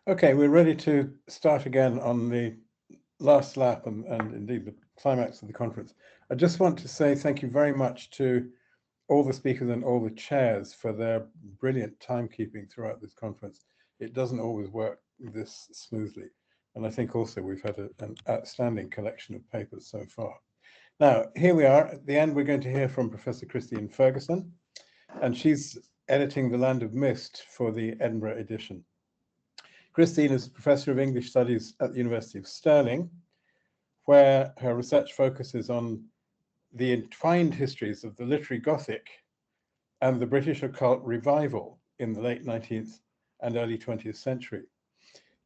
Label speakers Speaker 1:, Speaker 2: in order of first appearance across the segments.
Speaker 1: Okay, we're ready to start again on the last lap and indeed the climax of the conference. I just want to say thank you very much to all the speakers and all the chairs for their brilliant timekeeping throughout this conference. It doesn't always work this smoothly. And I think also we've had an outstanding collection of papers so far. Now, here we are. At the end, we're going to hear from Professor Christine Ferguson, and she's editing The Land of Mist for the Edinburgh edition. Christine is Professor of English Studies at the University of Stirling, where her research focuses on the entwined histories of the literary Gothic and the British occult revival in the late 19th and early 20th century.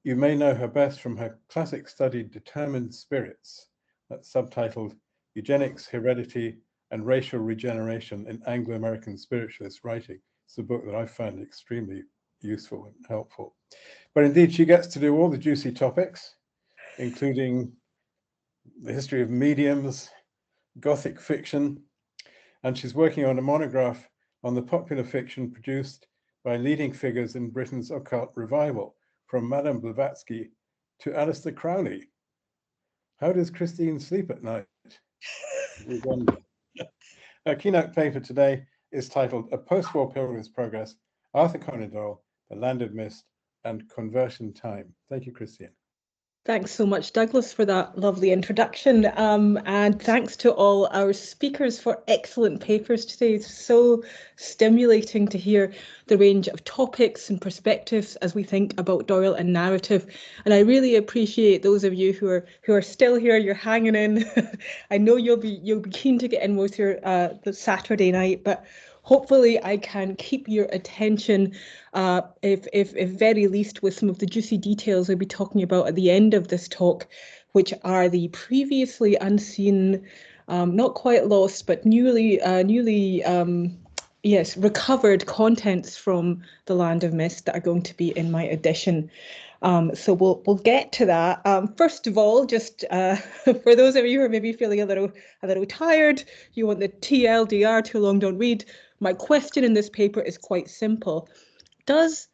Speaker 1: You may know her best from her classic study Determined Spirits, that's subtitled Eugenics, Heredity, and Racial Regeneration in Anglo-American Spiritualist Writing. It's a book that I found extremely useful and helpful. But indeed, she gets to do all the juicy topics, including the history of mediums, Gothic fiction, and she's working on a monograph on the popular fiction produced by leading figures in Britain's occult revival, from Madame Blavatsky to Aleister Crowley. How does Christine sleep at night? We wonder. Our keynote paper today is titled A Post-War Pilgrim's Progress, Arthur Conan Doyle, The Land of Mist, and Conversion Time. Thank you, Christine.
Speaker 2: Thanks so much, Douglas, for that lovely introduction. And thanks to all our speakers for excellent papers today. It's so stimulating to hear the range of topics and perspectives as we think about Doyle and narrative. And I really appreciate those of you who are still here. You're hanging in. I know you'll be keen to get in with your the Saturday night, but hopefully I can keep your attention, if very least, with some of the juicy details we'll be talking about at the end of this talk, which are the previously unseen, not quite lost, but newly recovered contents from The Land of Mist that are going to be in my edition. So we'll get to that. First of all, just for those of you who are maybe feeling a little tired, you want the TLDR, too long don't read. My question in this paper is quite simple. Does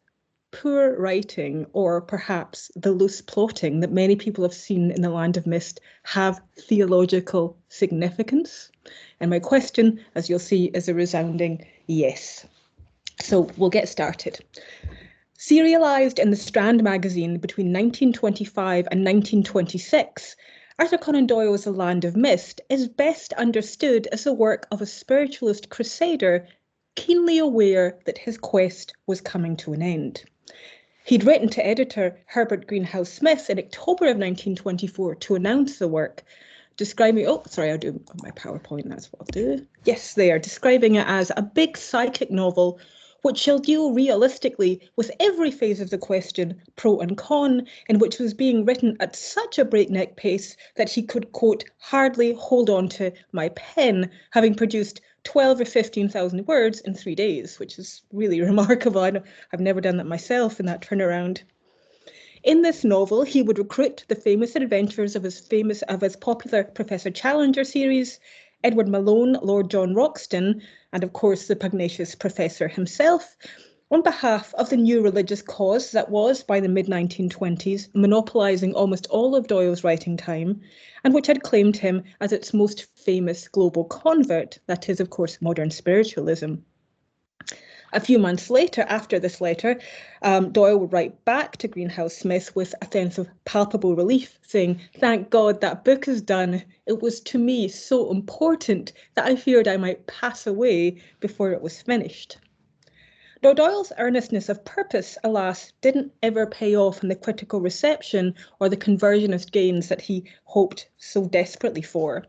Speaker 2: poor writing, or perhaps the loose plotting that many people have seen in The Land of Mist, have theological significance? And my question, as you'll see, is a resounding yes. So we'll get started. Serialised in the Strand magazine between 1925 and 1926, Arthur Conan Doyle's The Land of Mist is best understood as the work of a spiritualist crusader keenly aware that his quest was coming to an end. He'd written to editor Herbert Greenhouse Smith in October of 1924 to announce the work, describing, I'll do my PowerPoint, that's what I'll do. Yes, they are describing it as a big psychic novel which shall deal realistically with every phase of the question, pro and con, and which was being written at such a breakneck pace that he could, quote, hardly hold on to my pen, having produced 12 or 15,000 words in 3 days, which is really remarkable. I've never done that myself in that turnaround. In this novel, he would recruit the famous adventures of his popular Professor Challenger series, Edward Malone, Lord John Roxton, and of course the pugnacious Professor himself, on behalf of the new religious cause that was, by the mid-1920s, monopolising almost all of Doyle's writing time, and which had claimed him as its most famous global convert, that is, of course, modern spiritualism. A few months later, after this letter, Doyle would write back to Greenhouse Smith with a sense of palpable relief, saying, "Thank God that book is done. It was to me so important that I feared I might pass away before it was finished." Though Doyle's earnestness of purpose, alas, didn't ever pay off in the critical reception or the conversionist gains that he hoped so desperately for.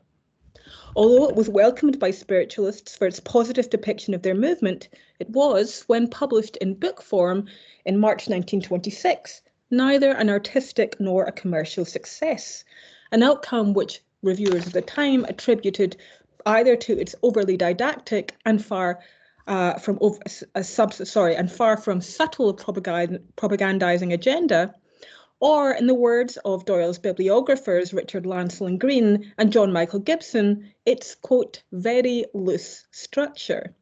Speaker 2: Although it was welcomed by spiritualists for its positive depiction of their movement, it was, when published in book form in March 1926, neither an artistic nor a commercial success, an outcome which reviewers of the time attributed either to its overly didactic and far from subtle propagandizing agenda, or, in the words of Doyle's bibliographers Richard Lancelyn Green and John Michael Gibson, its, quote, very loose structure.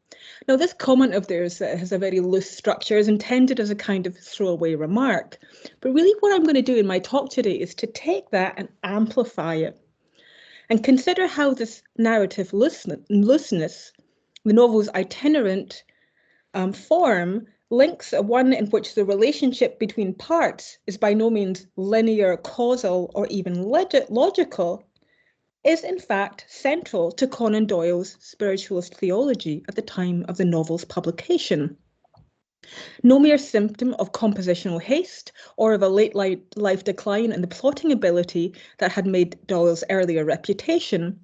Speaker 2: Now, this comment of theirs that it has a very loose structure is intended as a kind of throwaway remark. But really what I'm going to do in my talk today is to take that and amplify it and consider how this narrative looseness, the novel's itinerant form, links one in which the relationship between parts is by no means linear, causal, or even logical, is in fact central to Conan Doyle's spiritualist theology at the time of the novel's publication. No mere symptom of compositional haste or of a late life decline in the plotting ability that had made Doyle's earlier reputation,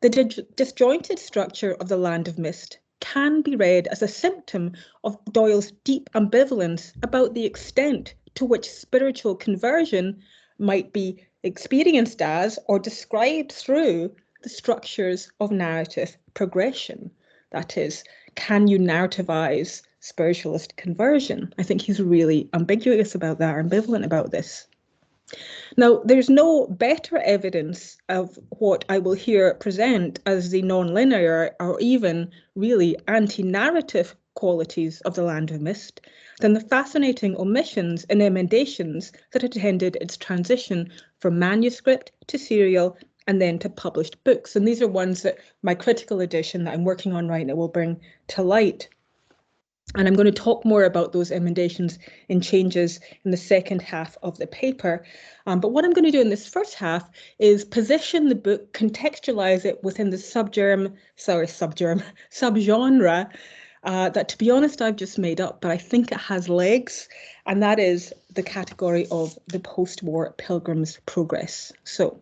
Speaker 2: the disjointed structure of The Land of Mist can be read as a symptom of Doyle's deep ambivalence about the extent to which spiritual conversion might be experienced as or described through the structures of narrative progression. That is, can you narrativize spiritualist conversion? I think he's really ambiguous about that, ambivalent about this. Now, there's no better evidence of what I will here present as the non-linear or even really anti-narrative qualities of The Land of Mist than the fascinating omissions and emendations that attended its transition from manuscript to serial and then to published books. And these are ones that my critical edition that I'm working on right now will bring to light. And I'm going to talk more about those emendations and changes in the second half of the paper. But what I'm going to do in this first half is position the book, contextualize it within the subgenre that, to be honest, I've just made up, but I think it has legs, and that is the category of the post-war Pilgrim's Progress. So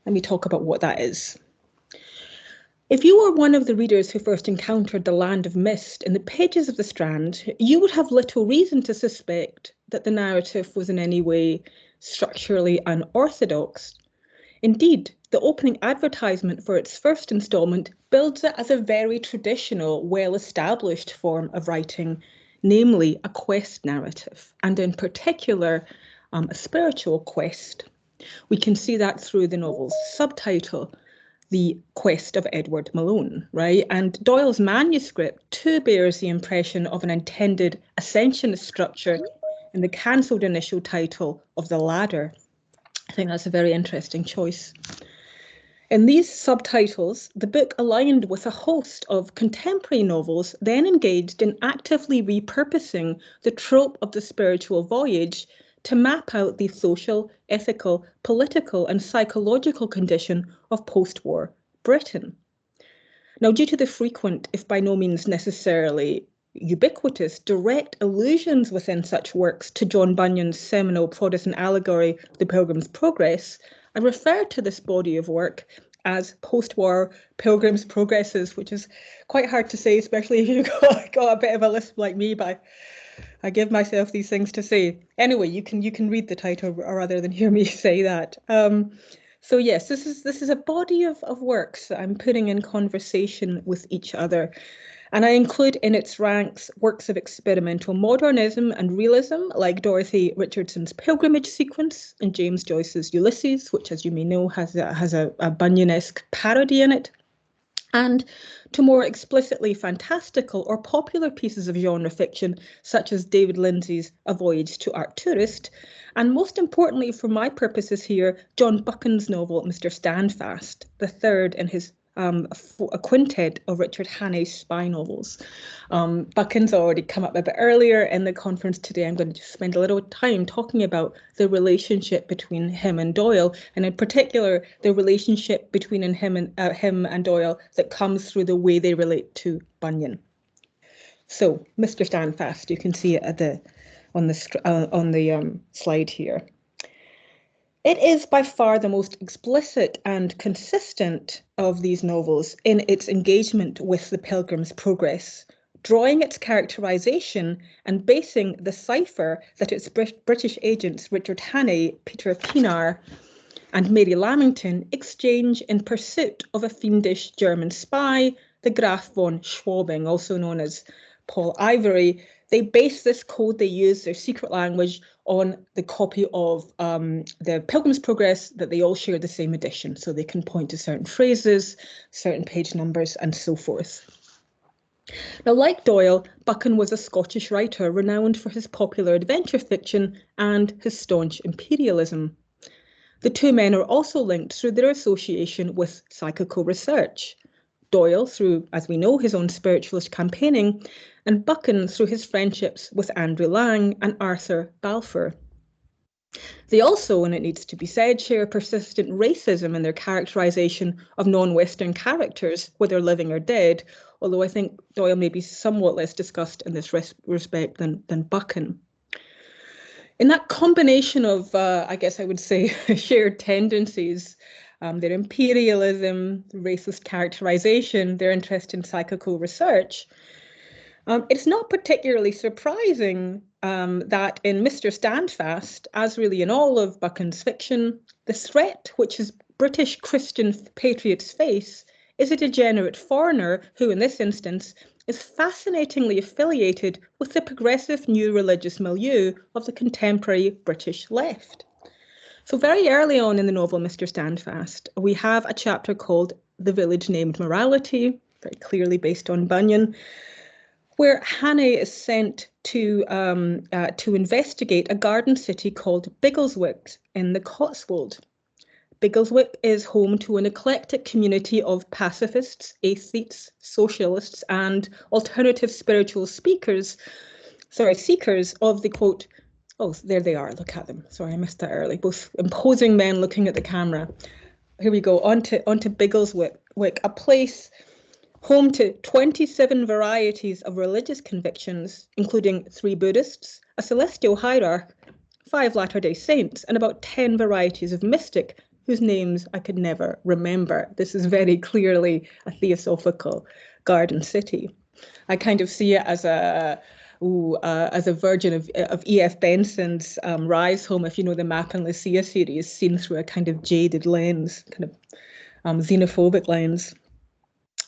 Speaker 2: let me talk about what that is. If you were one of the readers who first encountered The Land of Mist in the pages of the Strand, you would have little reason to suspect that the narrative was in any way structurally unorthodox. Indeed, the opening advertisement for its first instalment builds it as a very traditional, well-established form of writing, namely a quest narrative, and in particular, a spiritual quest. We can see that through the novel's subtitle, The Quest of Edward Malone, right? And Doyle's manuscript too bears the impression of an intended ascensionist structure in the cancelled initial title of The Ladder. I think that's a very interesting choice. In these subtitles, the book aligned with a host of contemporary novels then engaged in actively repurposing the trope of the spiritual voyage to map out the social, ethical, political and psychological condition of post-war Britain. Now, due to the frequent, if by no means necessarily ubiquitous, direct allusions within such works to John Bunyan's seminal Protestant allegory, The Pilgrim's Progress, I refer to this body of work as post-war Pilgrim's Progresses, which is quite hard to say, especially if you've got a bit of a lisp like me, but I give myself these things to say. Anyway, you can read the title rather than hear me say that. So yes, this is a body of works that I'm putting in conversation with each other. And I include in its ranks works of experimental modernism and realism, like Dorothy Richardson's Pilgrimage Sequence and James Joyce's Ulysses, which, as you may know, has a Bunyan-esque parody in it, and to more explicitly fantastical or popular pieces of genre fiction, such as David Lindsay's A Voyage to Arcturus, and most importantly for my purposes here, John Buchan's novel, Mr. Standfast, the third in his a quintet of Richard Hannay's spy novels. Buchan's already come up a bit earlier in the conference today. I'm going to just spend a little time talking about the relationship between him and Doyle, and in particular, the relationship between him and Doyle that comes through the way they relate to Bunyan. So, Mr. Standfast, you can see it at on the slide here. It is by far the most explicit and consistent of these novels in its engagement with the Pilgrim's Progress, drawing its characterisation and basing the cipher that its British agents Richard Hannay, Peter Pienaar and Mary Lamington exchange in pursuit of a fiendish German spy, the Graf von Schwabing, also known as Paul Ivory. They base this code, they use their secret language on the copy of the Pilgrim's Progress that they all share the same edition. So they can point to certain phrases, certain page numbers, and so forth. Now, like Doyle, Buchan was a Scottish writer renowned for his popular adventure fiction and his staunch imperialism. The two men are also linked through their association with psychical research. Doyle through, as we know, his own spiritualist campaigning, and Buchan through his friendships with Andrew Lang and Arthur Balfour. They also, and it needs to be said, share persistent racism in their characterisation of non-Western characters, whether living or dead, although I think Doyle may be somewhat less discussed in this respect than Buchan. In that combination of, I guess I would say, shared tendencies, their imperialism, racist characterization, their interest in psychical research, it's not particularly surprising that in Mr. Standfast, as really in all of Buchan's fiction, the threat which his British Christian patriots face is a degenerate foreigner who, in this instance, is fascinatingly affiliated with the progressive new religious milieu of the contemporary British left. So very early on in the novel, Mr. Standfast, we have a chapter called The Village Named Morality, very clearly based on Bunyan, where Hannay is sent to investigate a garden city called Biggleswick in the Cotswold. Biggleswick is home to an eclectic community of pacifists, atheists, socialists, and alternative spiritual seekers of the quote, oh, there they are, look at them. Sorry, I missed that early. Both imposing men looking at the camera. Here we go, onto Biggleswick, a place home to 27 varieties of religious convictions, including 3 Buddhists, a celestial hierarch, 5 Latter-day Saints, and about 10 varieties of mystic, whose names I could never remember. This is very clearly a theosophical garden city. I kind of see it as a version of E.F. Benson's Rise Home, if you know the Map and Lucia series, seen through a kind of jaded lens, kind of xenophobic lens.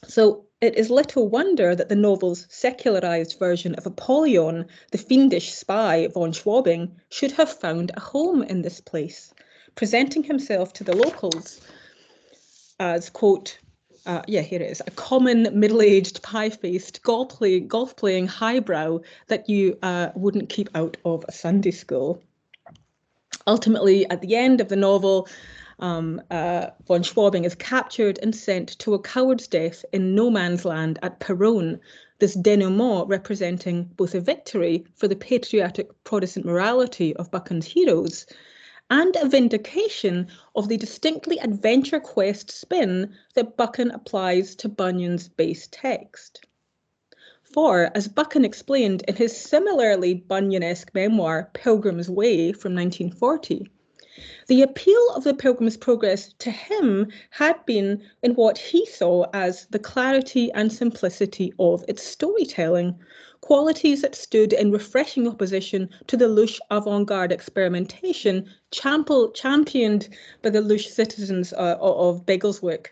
Speaker 2: So it is little wonder that the novel's secularized version of Apollyon, the fiendish spy von Schwabing, should have found a home in this place, presenting himself to the locals as, quote, here it is, a common middle-aged, pie-faced, golf-playing highbrow that you wouldn't keep out of a Sunday school. Ultimately, at the end of the novel, von Schwabing is captured and sent to a coward's death in no man's land at Peronne, this denouement representing both a victory for the patriotic Protestant morality of Buchan's heroes and a vindication of the distinctly adventure quest spin that Buchan applies to Bunyan's base text. For, as Buchan explained in his similarly Bunyan-esque memoir, Pilgrim's Way from 1940, the appeal of the Pilgrim's Progress to him had been in what he saw as the clarity and simplicity of its storytelling, qualities that stood in refreshing opposition to the louche avant-garde experimentation championed by the louche citizens of Biggleswick,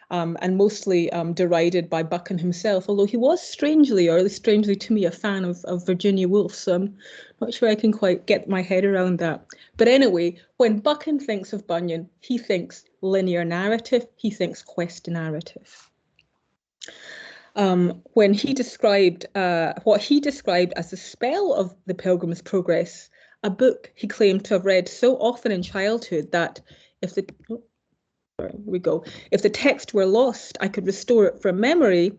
Speaker 2: and mostly derided by Buchan himself, although he was strangely to me, a fan of Virginia Woolf, so I'm not sure I can quite get my head around that. But anyway, when Buchan thinks of Bunyan, he thinks linear narrative, he thinks quest narrative. When he described what he described as the spell of the Pilgrim's Progress, a book he claimed to have read so often in childhood that if the text were lost, I could restore it from memory,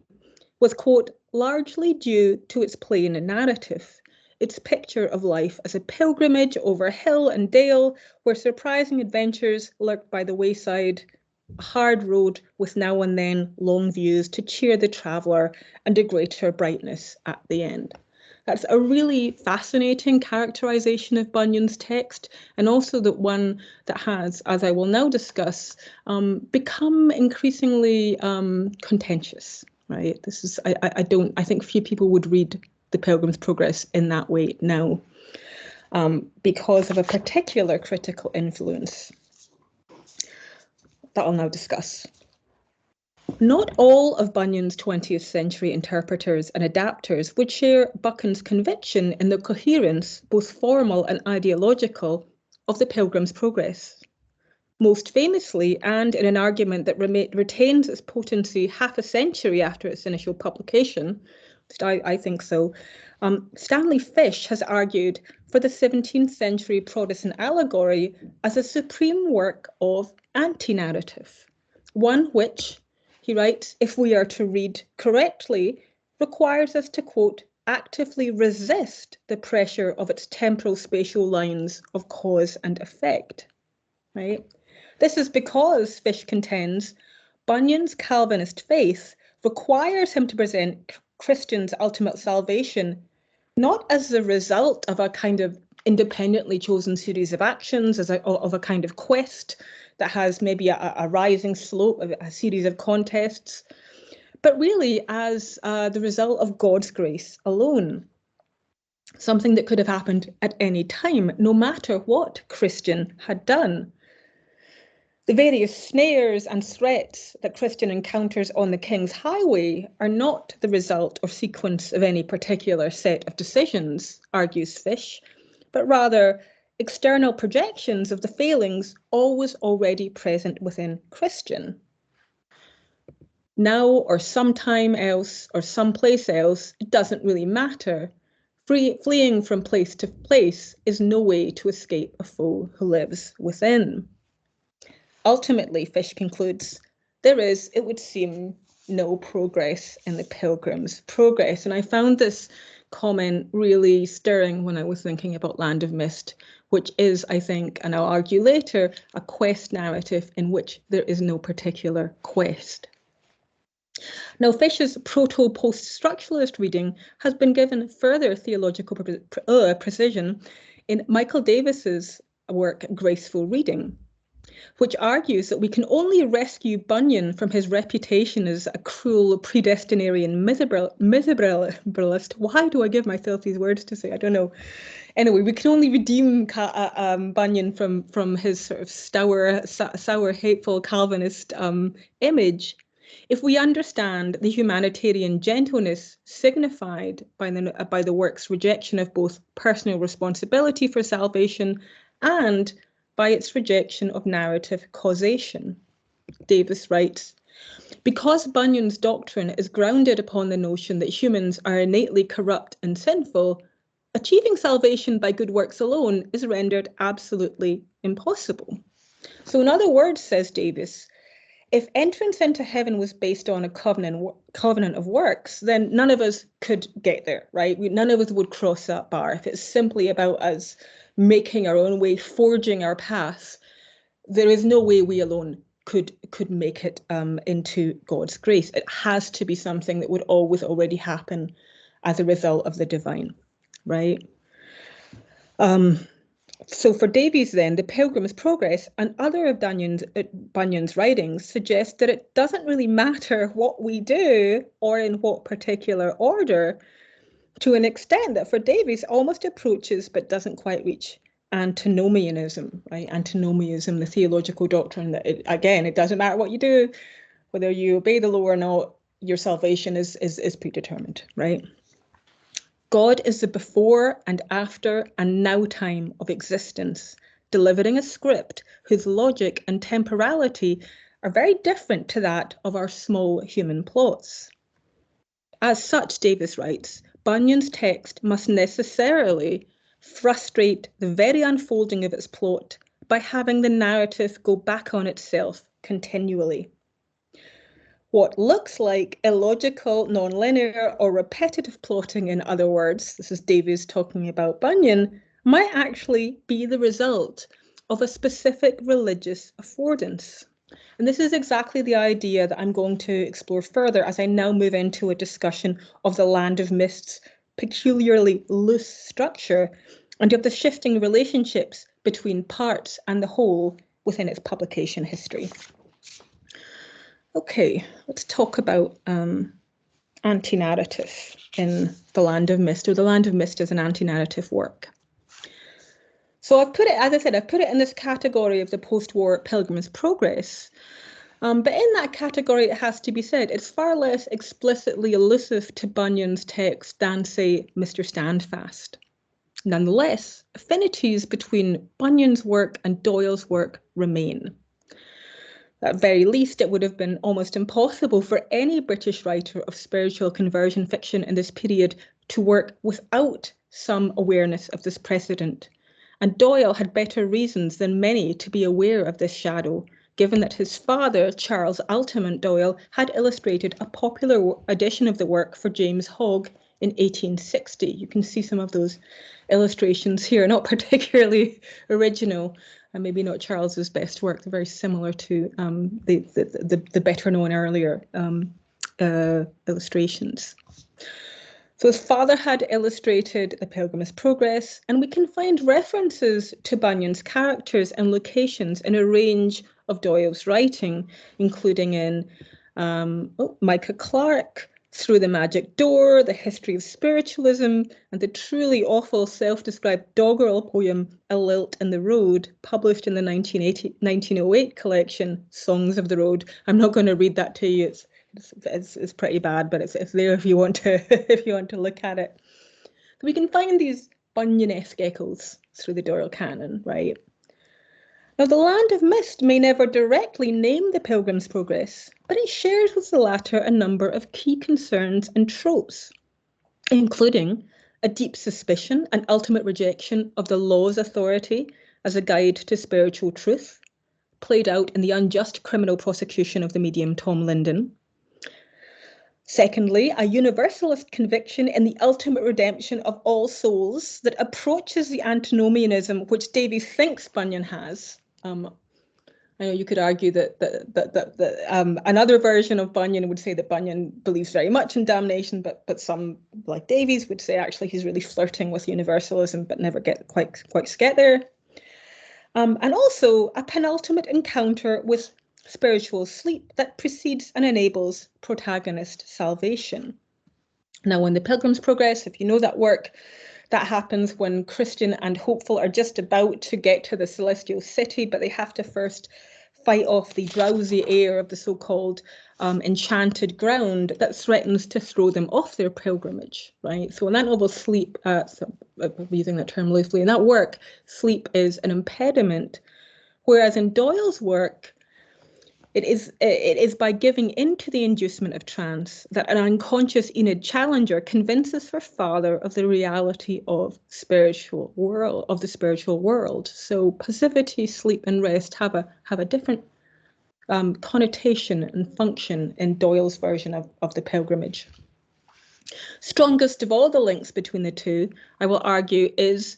Speaker 2: was, quote, largely due to its plain narrative, its picture of life as a pilgrimage over hill and dale, where surprising adventures lurked by the wayside, a hard road with now and then long views to cheer the traveller, and a greater brightness at the end. That's a really fascinating characterization of Bunyan's text, and also that one that has, as I will now discuss, become increasingly contentious. Right? This is I think few people would read the Pilgrim's Progress in that way now, because of a particular critical influence that I'll now discuss. Not all of Bunyan's 20th century interpreters and adapters would share Buchan's conviction in the coherence, both formal and ideological, of the Pilgrim's Progress. Most famously, and in an argument that retains its potency half a century after its initial publication, I think so, Stanley Fish has argued for the 17th century Protestant allegory as a supreme work of anti-narrative, one which, he writes, if we are to read correctly, requires us to, quote, actively resist the pressure of its temporal spatial lines of cause and effect, right? This is because, Fish contends, Bunyan's Calvinist faith requires him to present Christians' ultimate salvation not as the result of a kind of independently chosen series of actions, of a kind of quest that has maybe a rising slope, a series of contests, but really as the result of God's grace alone. Something that could have happened at any time, no matter what Christian had done. The various snares and threats that Christian encounters on the King's Highway are not the result or sequence of any particular set of decisions, argues Fish, but rather external projections of the failings always already present within Christian. Now or sometime else or someplace else, it doesn't really matter. Fleeing from place to place is no way to escape a foe who lives within. Ultimately, Fish concludes, there is, it would seem, no progress in the Pilgrim's Progress. And I found this comment really stirring when I was thinking about Land of Mist, which is, I think, and I'll argue later, a quest narrative in which there is no particular quest. Now, Fish's proto-post-structuralist reading has been given further theological precision in Michael Davis's work, Graceful Reading, which argues that we can only rescue Bunyan from his reputation as a cruel predestinarian miserabilist. Why do I give myself these words to say? I don't know. Anyway, we can only redeem Bunyan from his sort of sour, hateful Calvinist image if we understand the humanitarian gentleness signified by the work's rejection of both personal responsibility for salvation and by its rejection of narrative causation. Davis writes, because Bunyan's doctrine is grounded upon the notion that humans are innately corrupt and sinful, achieving salvation by good works alone is rendered absolutely impossible. So in other words, says Davis, if entrance into heaven was based on a covenant of works, then none of us could get there, right? None of us would cross that bar. If it's simply about us making our own way, forging our path, there is no way we alone could make it into God's grace. It has to be something that would always already happen as a result of the divine, right? So for Davies then, the Pilgrim's Progress and other of Bunyan's writings suggest that it doesn't really matter what we do or in what particular order, to an extent that for Davies almost approaches but doesn't quite reach antinomianism, right? Antinomianism, the theological doctrine that, it doesn't matter what you do, whether you obey the law or not, your salvation is predetermined, right? God is the before and after and now time of existence, delivering a script whose logic and temporality are very different to that of our small human plots. As such, Davis writes, Bunyan's text must necessarily frustrate the very unfolding of its plot by having the narrative go back on itself continually. What looks like illogical, non-linear, or repetitive plotting, in other words, this is Davies talking about Bunyan, might actually be the result of a specific religious affordance. And this is exactly the idea that I'm going to explore further as I now move into a discussion of the Land of Mist's peculiarly loose structure and of the shifting relationships between parts and the whole within its publication history. Okay, let's talk about anti-narrative in The Land of Mist, or The Land of Mist is an anti-narrative work. So I've put it, as I said, I've put it in this category of the post-war Pilgrim's Progress. But in that category, it has to be said, it's far less explicitly elusive to Bunyan's text than, say, Mr. Standfast. Nonetheless, affinities between Bunyan's work and Doyle's work remain. At very least, it would have been almost impossible for any British writer of spiritual conversion fiction in this period to work without some awareness of this precedent. And Doyle had better reasons than many to be aware of this shadow, given that his father, Charles Altamont Doyle, had illustrated a popular edition of the work for James Hogg in 1860. You can see some of those illustrations here, not particularly original, and maybe not Charles's best work. They're very similar to the better known earlier illustrations. So his father had illustrated The Pilgrim's Progress, and we can find references to Bunyan's characters and locations in a range of Doyle's writing, including in Micah Clarke, Through the Magic Door, The History of Spiritualism, and the truly awful self-described doggerel poem A Lilt in the Road, published in the 1908 collection Songs of the Road. I'm not going to read that to you. It's pretty bad, but it's there if you want to if you want to look at it. So we can find these Bunyan-esque echoes through the Doyle canon, right? Now, The Land of Mist may never directly name The Pilgrim's Progress, but it shares with the latter a number of key concerns and tropes, including a deep suspicion and ultimate rejection of the law's authority as a guide to spiritual truth, played out in the unjust criminal prosecution of the medium Tom Linden. Secondly, a universalist conviction in the ultimate redemption of all souls that approaches the antinomianism which Davies thinks Bunyan has. I know you could argue that another version of Bunyan would say that Bunyan believes very much in damnation, but some, like Davies, would say actually he's really flirting with universalism, but never quite get there. And also a penultimate encounter with spiritual sleep that precedes and enables protagonist salvation. Now, in The Pilgrim's Progress, if you know that work, that happens when Christian and Hopeful are just about to get to the celestial city, but they have to first fight off the drowsy air of the so-called enchanted ground that threatens to throw them off their pilgrimage, right? So in that novel, sleep, so I'm using that term loosely, in that work, sleep is an impediment, whereas in Doyle's work, it is by giving into the inducement of trance that an unconscious Enid Challenger convinces her father of the reality of the spiritual world. So passivity, sleep, and rest have a different connotation and function in Doyle's version of the pilgrimage. Strongest of all the links between the two, I will argue, is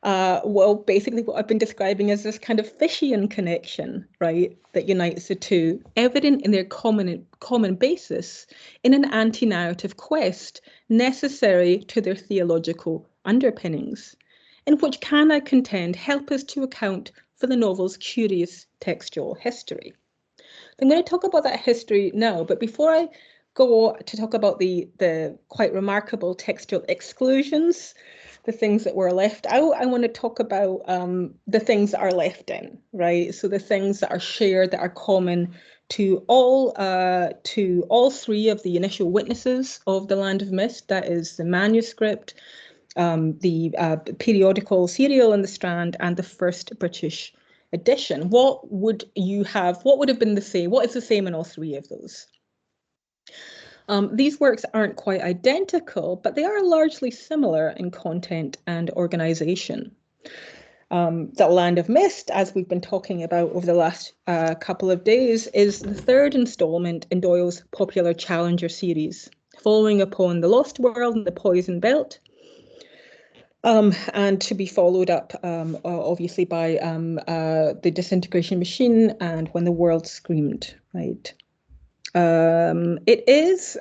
Speaker 2: basically what I've been describing as this kind of Fishian connection, right, that unites the two, evident in their common basis in an anti-narrative quest necessary to their theological underpinnings, in which can, I contend, help us to account for the novel's curious textual history. I'm going to talk about that history now, but before I go to talk about the quite remarkable textual exclusions, the things that were left out, I want to talk about the things that are left in, right? So the things that are shared, that are common to all three of the initial witnesses of The Land of Mist, that is the manuscript, the periodical serial in the Strand, and the first British edition. What would have been the same? What is the same in all three of those? These works aren't quite identical, but they are largely similar in content and organisation. The Land of Mist, as we've been talking about over the last couple of days, is the third instalment in Doyle's popular Challenger series, following upon The Lost World and The Poison Belt, and to be followed up, obviously, by The Disintegration Machine and When the World Screamed, right? It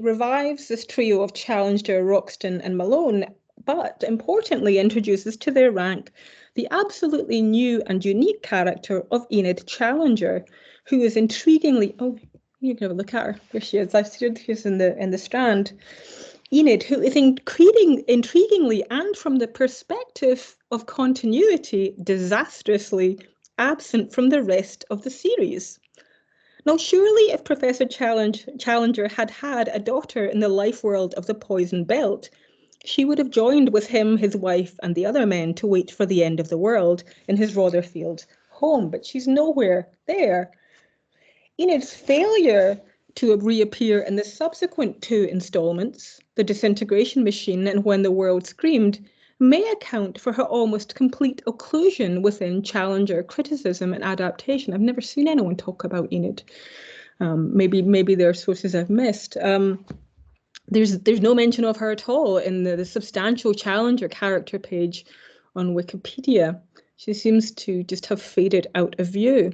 Speaker 2: revives this trio of Challenger, Roxton, and Malone, but importantly introduces to their rank the absolutely new and unique character of Enid Challenger, who is intriguingly, oh, you can have a look at her. Here she is. She's in the Strand. Enid, who is intriguingly and from the perspective of continuity, disastrously absent from the rest of the series. Now, surely if Professor Challenger had had a daughter in the life world of the Poison Belt, she would have joined with him, his wife, and the other men to wait for the end of the world in his Rotherfield home, but she's nowhere there. Enid's failure to reappear in the subsequent two installments, The Disintegration Machine and When the World Screamed, may account for her almost complete occlusion within Challenger criticism and adaptation. I've never seen anyone talk about Enid. Maybe there are sources I've missed. There's no mention of her at all in the substantial Challenger character page on Wikipedia. She seems to just have faded out of view,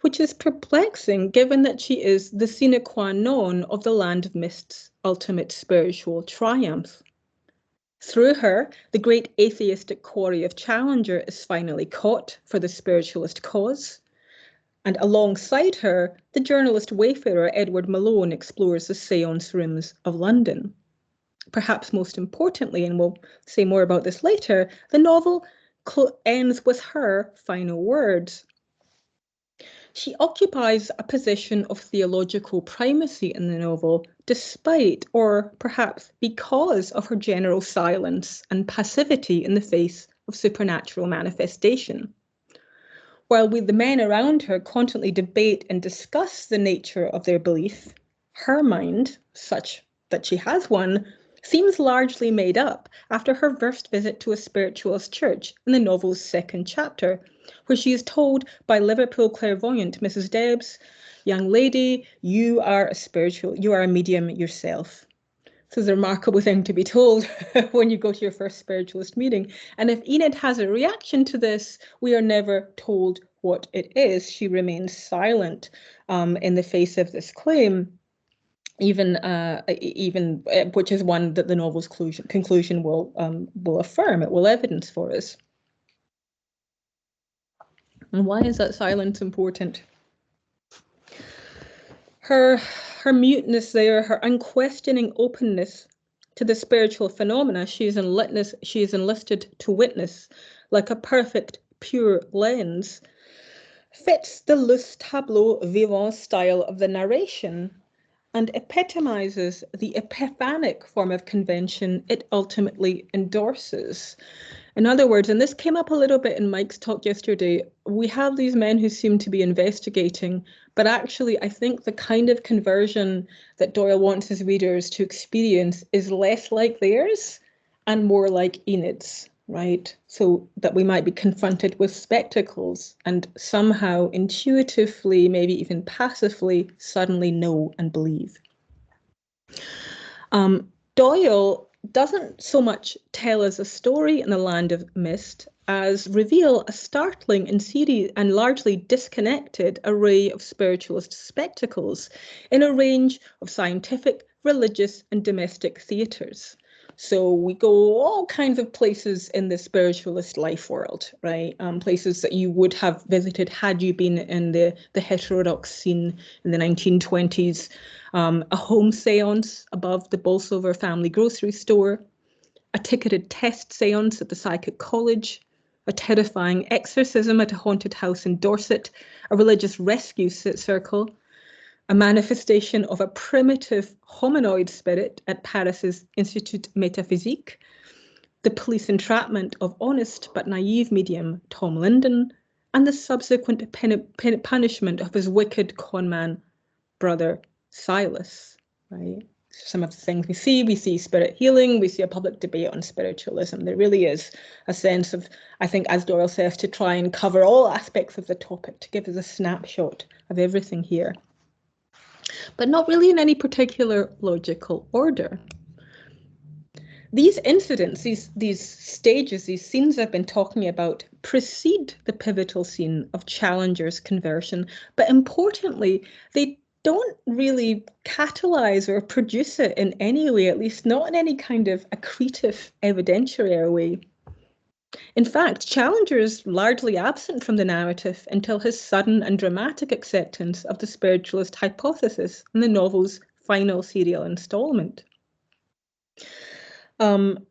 Speaker 2: which is perplexing given that she is the sine qua non of the Land of Mist's ultimate spiritual triumph. Through her, the great atheistic quarry of Challenger is finally caught for the spiritualist cause. And alongside her, the journalist wayfarer Edward Malone explores the seance rooms of London. Perhaps most importantly, and we'll say more about this later, the novel ends with her final words. She occupies a position of theological primacy in the novel, despite, or perhaps because, of her general silence and passivity in the face of supernatural manifestation. While the men around her constantly debate and discuss the nature of their belief, her mind, such that she has one, seems largely made up after her first visit to a spiritualist church in the novel's second chapter, where she is told by Liverpool clairvoyant Mrs. Debs, "Young lady, you are a medium yourself." So it's a remarkable thing to be told when you go to your first spiritualist meeting. And if Enid has a reaction to this, we are never told what it is. She remains silent in the face of this claim, even which is one that the novel's conclusion will affirm. It will evidence for us. And why is that silence important? Her muteness there, her unquestioning openness to the spiritual phenomena she is enlisted to witness, like a perfect, pure lens, fits the loose tableau vivant style of the narration and epitomizes the epiphanic form of convention it ultimately endorses. In other words, and this came up a little bit in Mike's talk yesterday, we have these men who seem to be investigating, but actually I think the kind of conversion that Doyle wants his readers to experience is less like theirs and more like Enid's, right? So that we might be confronted with spectacles and somehow intuitively, maybe even passively, suddenly know and believe. Doyle doesn't so much tell us a story in the Land of Mist as reveal a startling and largely disconnected array of spiritualist spectacles in a range of scientific, religious, and domestic theatres. So we go all kinds of places in the spiritualist life world, right? Places that you would have visited had you been in the heterodox scene in the 1920s. A home seance above the Bolsover family grocery store, a ticketed test seance at the psychic college, a terrifying exorcism at a haunted house in Dorset, a religious rescue circle, a manifestation of a primitive hominoid spirit at Paris's Institut Métaphysique, the police entrapment of honest but naive medium Tom Linden, and the subsequent punishment of his wicked conman brother Silas, right? Some of the things we see spirit healing, we see a public debate on spiritualism. There really is a sense of, I think, as Doyle says, to try and cover all aspects of the topic, to give us a snapshot of everything here, but not really in any particular logical order. These incidents, these stages, these scenes I've been talking about precede the pivotal scene of Challenger's conversion, but importantly, they don't really catalyze or produce it in any way, at least not in any kind of accretive evidentiary way. In fact, Challenger is largely absent from the narrative until his sudden and dramatic acceptance of the spiritualist hypothesis in the novel's final serial installment. And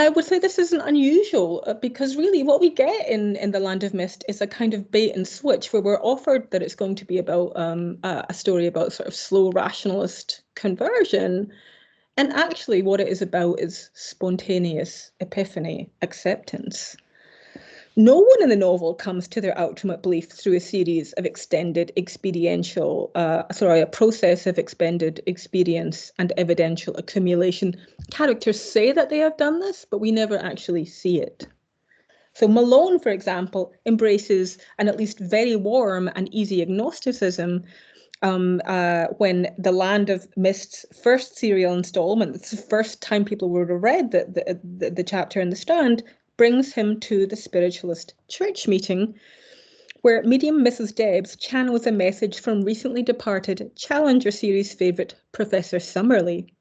Speaker 2: I would say this isn't unusual because really what we get in The Land of Mist is a kind of bait and switch where we're offered that it's going to be about a story about sort of slow rationalist conversion. And actually what it is about is spontaneous epiphany, acceptance. No one in the novel comes to their ultimate belief through a series of extended experiential, a process of expended experience and evidential accumulation. Characters say that they have done this, but we never actually see it. So Malone, for example, embraces an at least very warm and easy agnosticism when The Land of Mist's first serial installment, it's the first time people would have read the chapter in The Strand, brings him to the spiritualist church meeting, where medium Mrs. Debs channels a message from recently departed Challenger series favourite Professor Summerlee.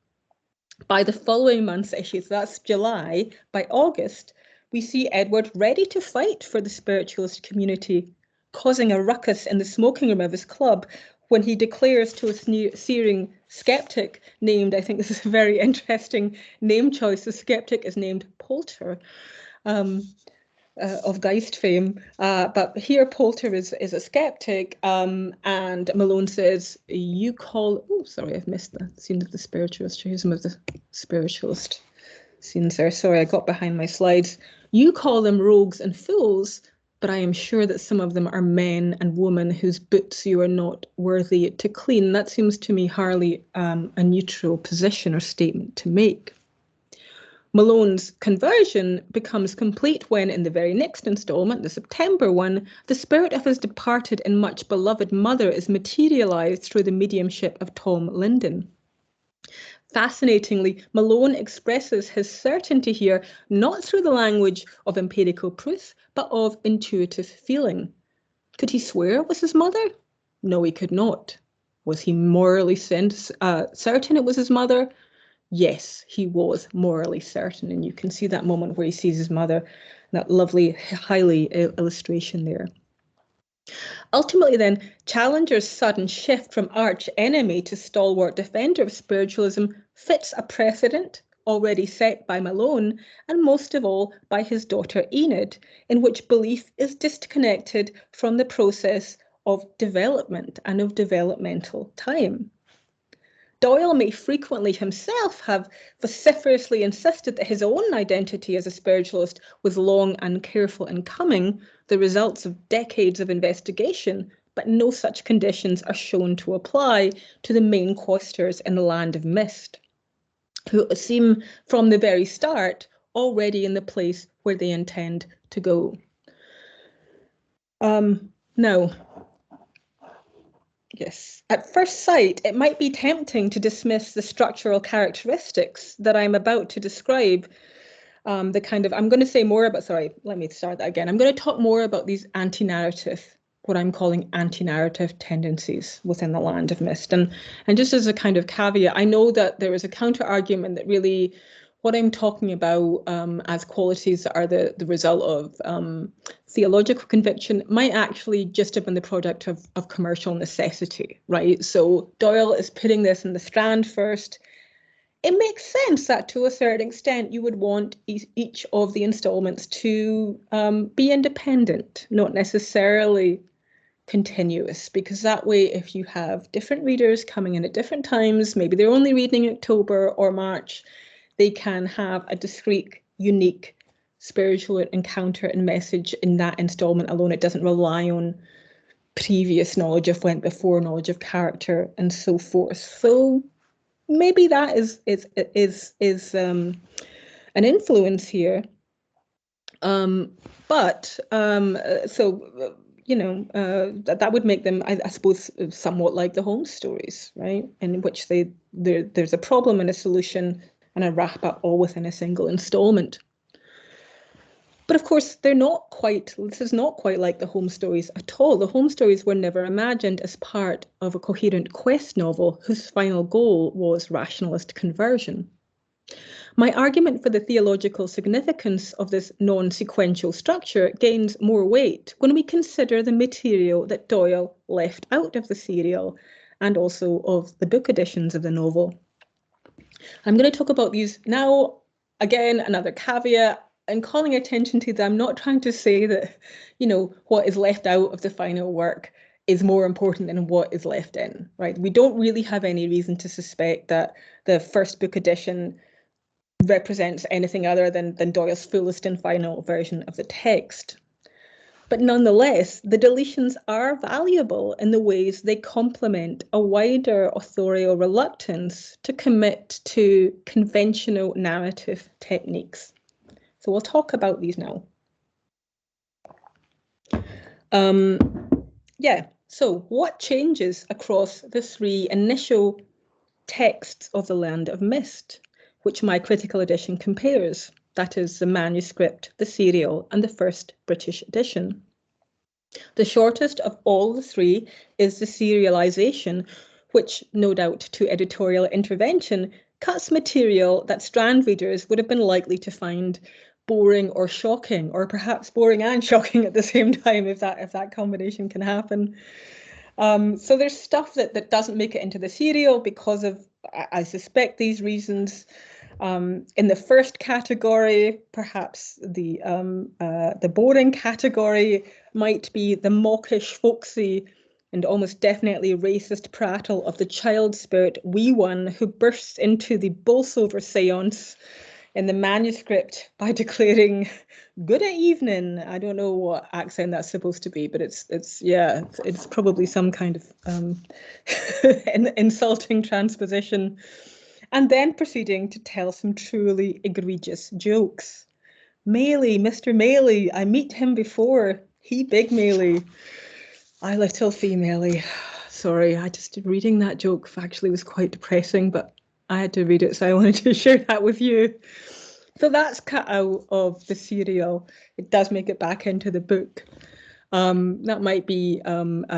Speaker 2: By the following month's issues, that's July, by August, we see Edward ready to fight for the spiritualist community, causing a ruckus in the smoking room of his club when he declares to a searing skeptic named, I think this is a very interesting name choice, the skeptic is named Poulter, of Geist fame, but here Poulter is a skeptic, and Malone says, "You call." Oh, sorry, I've missed the scene of the spiritualist. Here's some of the spiritualist scenes there. Sorry, I got behind my slides. "You call them rogues and fools, but I am sure that some of them are men and women whose boots you are not worthy to clean." That seems to me hardly a neutral position or statement to make. Malone's conversion becomes complete when, in the very next installment, the September one, the spirit of his departed and much beloved mother is materialised through the mediumship of Tom Linden. Fascinatingly, Malone expresses his certainty here not through the language of empirical proof, but of intuitive feeling. Could he swear it was his mother? No, he could not. Was he morally certain it was his mother? Yes, he was morally certain, and you can see that moment where he sees his mother, that lovely highly illustration there. Ultimately then, Challenger's sudden shift from arch enemy to stalwart defender of spiritualism fits a precedent already set by Malone, and most of all by his daughter Enid, in which belief is disconnected from the process of development and of developmental time. Doyle may frequently himself have vociferously insisted that his own identity as a spiritualist was long and careful in coming, the results of decades of investigation, but no such conditions are shown to apply to the main questers in the Land of Mist, who seem from the very start already in the place where they intend to go. Now, yes, at first sight, it might be tempting to dismiss the structural characteristics that I'm about to describe. I'm going to say more about, sorry, let me start that again. I'm going to talk more about these anti-narrative, what I'm calling anti-narrative tendencies within the Land of Mist. And just as a kind of caveat, I know that there is a counter-argument that really what I'm talking about as qualities that are the result of theological conviction might actually just have been the product of commercial necessity, right? So Doyle is putting this in the Strand first. It makes sense that to a certain extent you would want each of the installments to be independent, not necessarily continuous, because that way if you have different readers coming in at different times, maybe they're only reading in October or March, they can have a discrete, unique spiritual encounter and message in that installment alone. It doesn't rely on previous knowledge of went before, knowledge of character, and so forth. So maybe that is an influence here. That would make them, I suppose, somewhat like the Holmes stories, right? In which there's a problem and a solution, and a wrap-up all within a single instalment. But of course, this is not quite like the home stories at all. The home stories were never imagined as part of a coherent quest novel whose final goal was rationalist conversion. My argument for the theological significance of this non-sequential structure gains more weight when we consider the material that Doyle left out of the serial and also of the book editions of the novel. I'm going to talk about these now. Again, another caveat. And calling attention to them, I'm not trying to say that, what is left out of the final work is more important than what is left in, right? We don't really have any reason to suspect that the first book edition represents anything other than Doyle's fullest and final version of the text. But nonetheless, the deletions are valuable in the ways they complement a wider authorial reluctance to commit to conventional narrative techniques. So we'll talk about these now. So what changes across the three initial texts of The Land of Mist, which my critical edition compares? That is the manuscript, the serial, and the first British edition. The shortest of all the three is the serialization, which, no doubt to editorial intervention, cuts material that Strand readers would have been likely to find boring or shocking, or perhaps boring and shocking at the same time, if that combination can happen. So there's stuff that doesn't make it into the serial because of, I suspect, these reasons. In the first category, perhaps the boring category might be the mawkish, folksy, and almost definitely racist prattle of the child spirit wee one who bursts into the Bolsover seance in the manuscript by declaring "good evening." I don't know what accent that's supposed to be, but it's probably some kind of insulting transposition. And then proceeding to tell some truly egregious jokes. Maley, Mr. Maley, I meet him before. He big Maley. I little femaley. Sorry, I just reading that joke actually was quite depressing, but I had to read it, so I wanted to share that with you. So that's cut out of the serial. It does make it back into the book. That might be the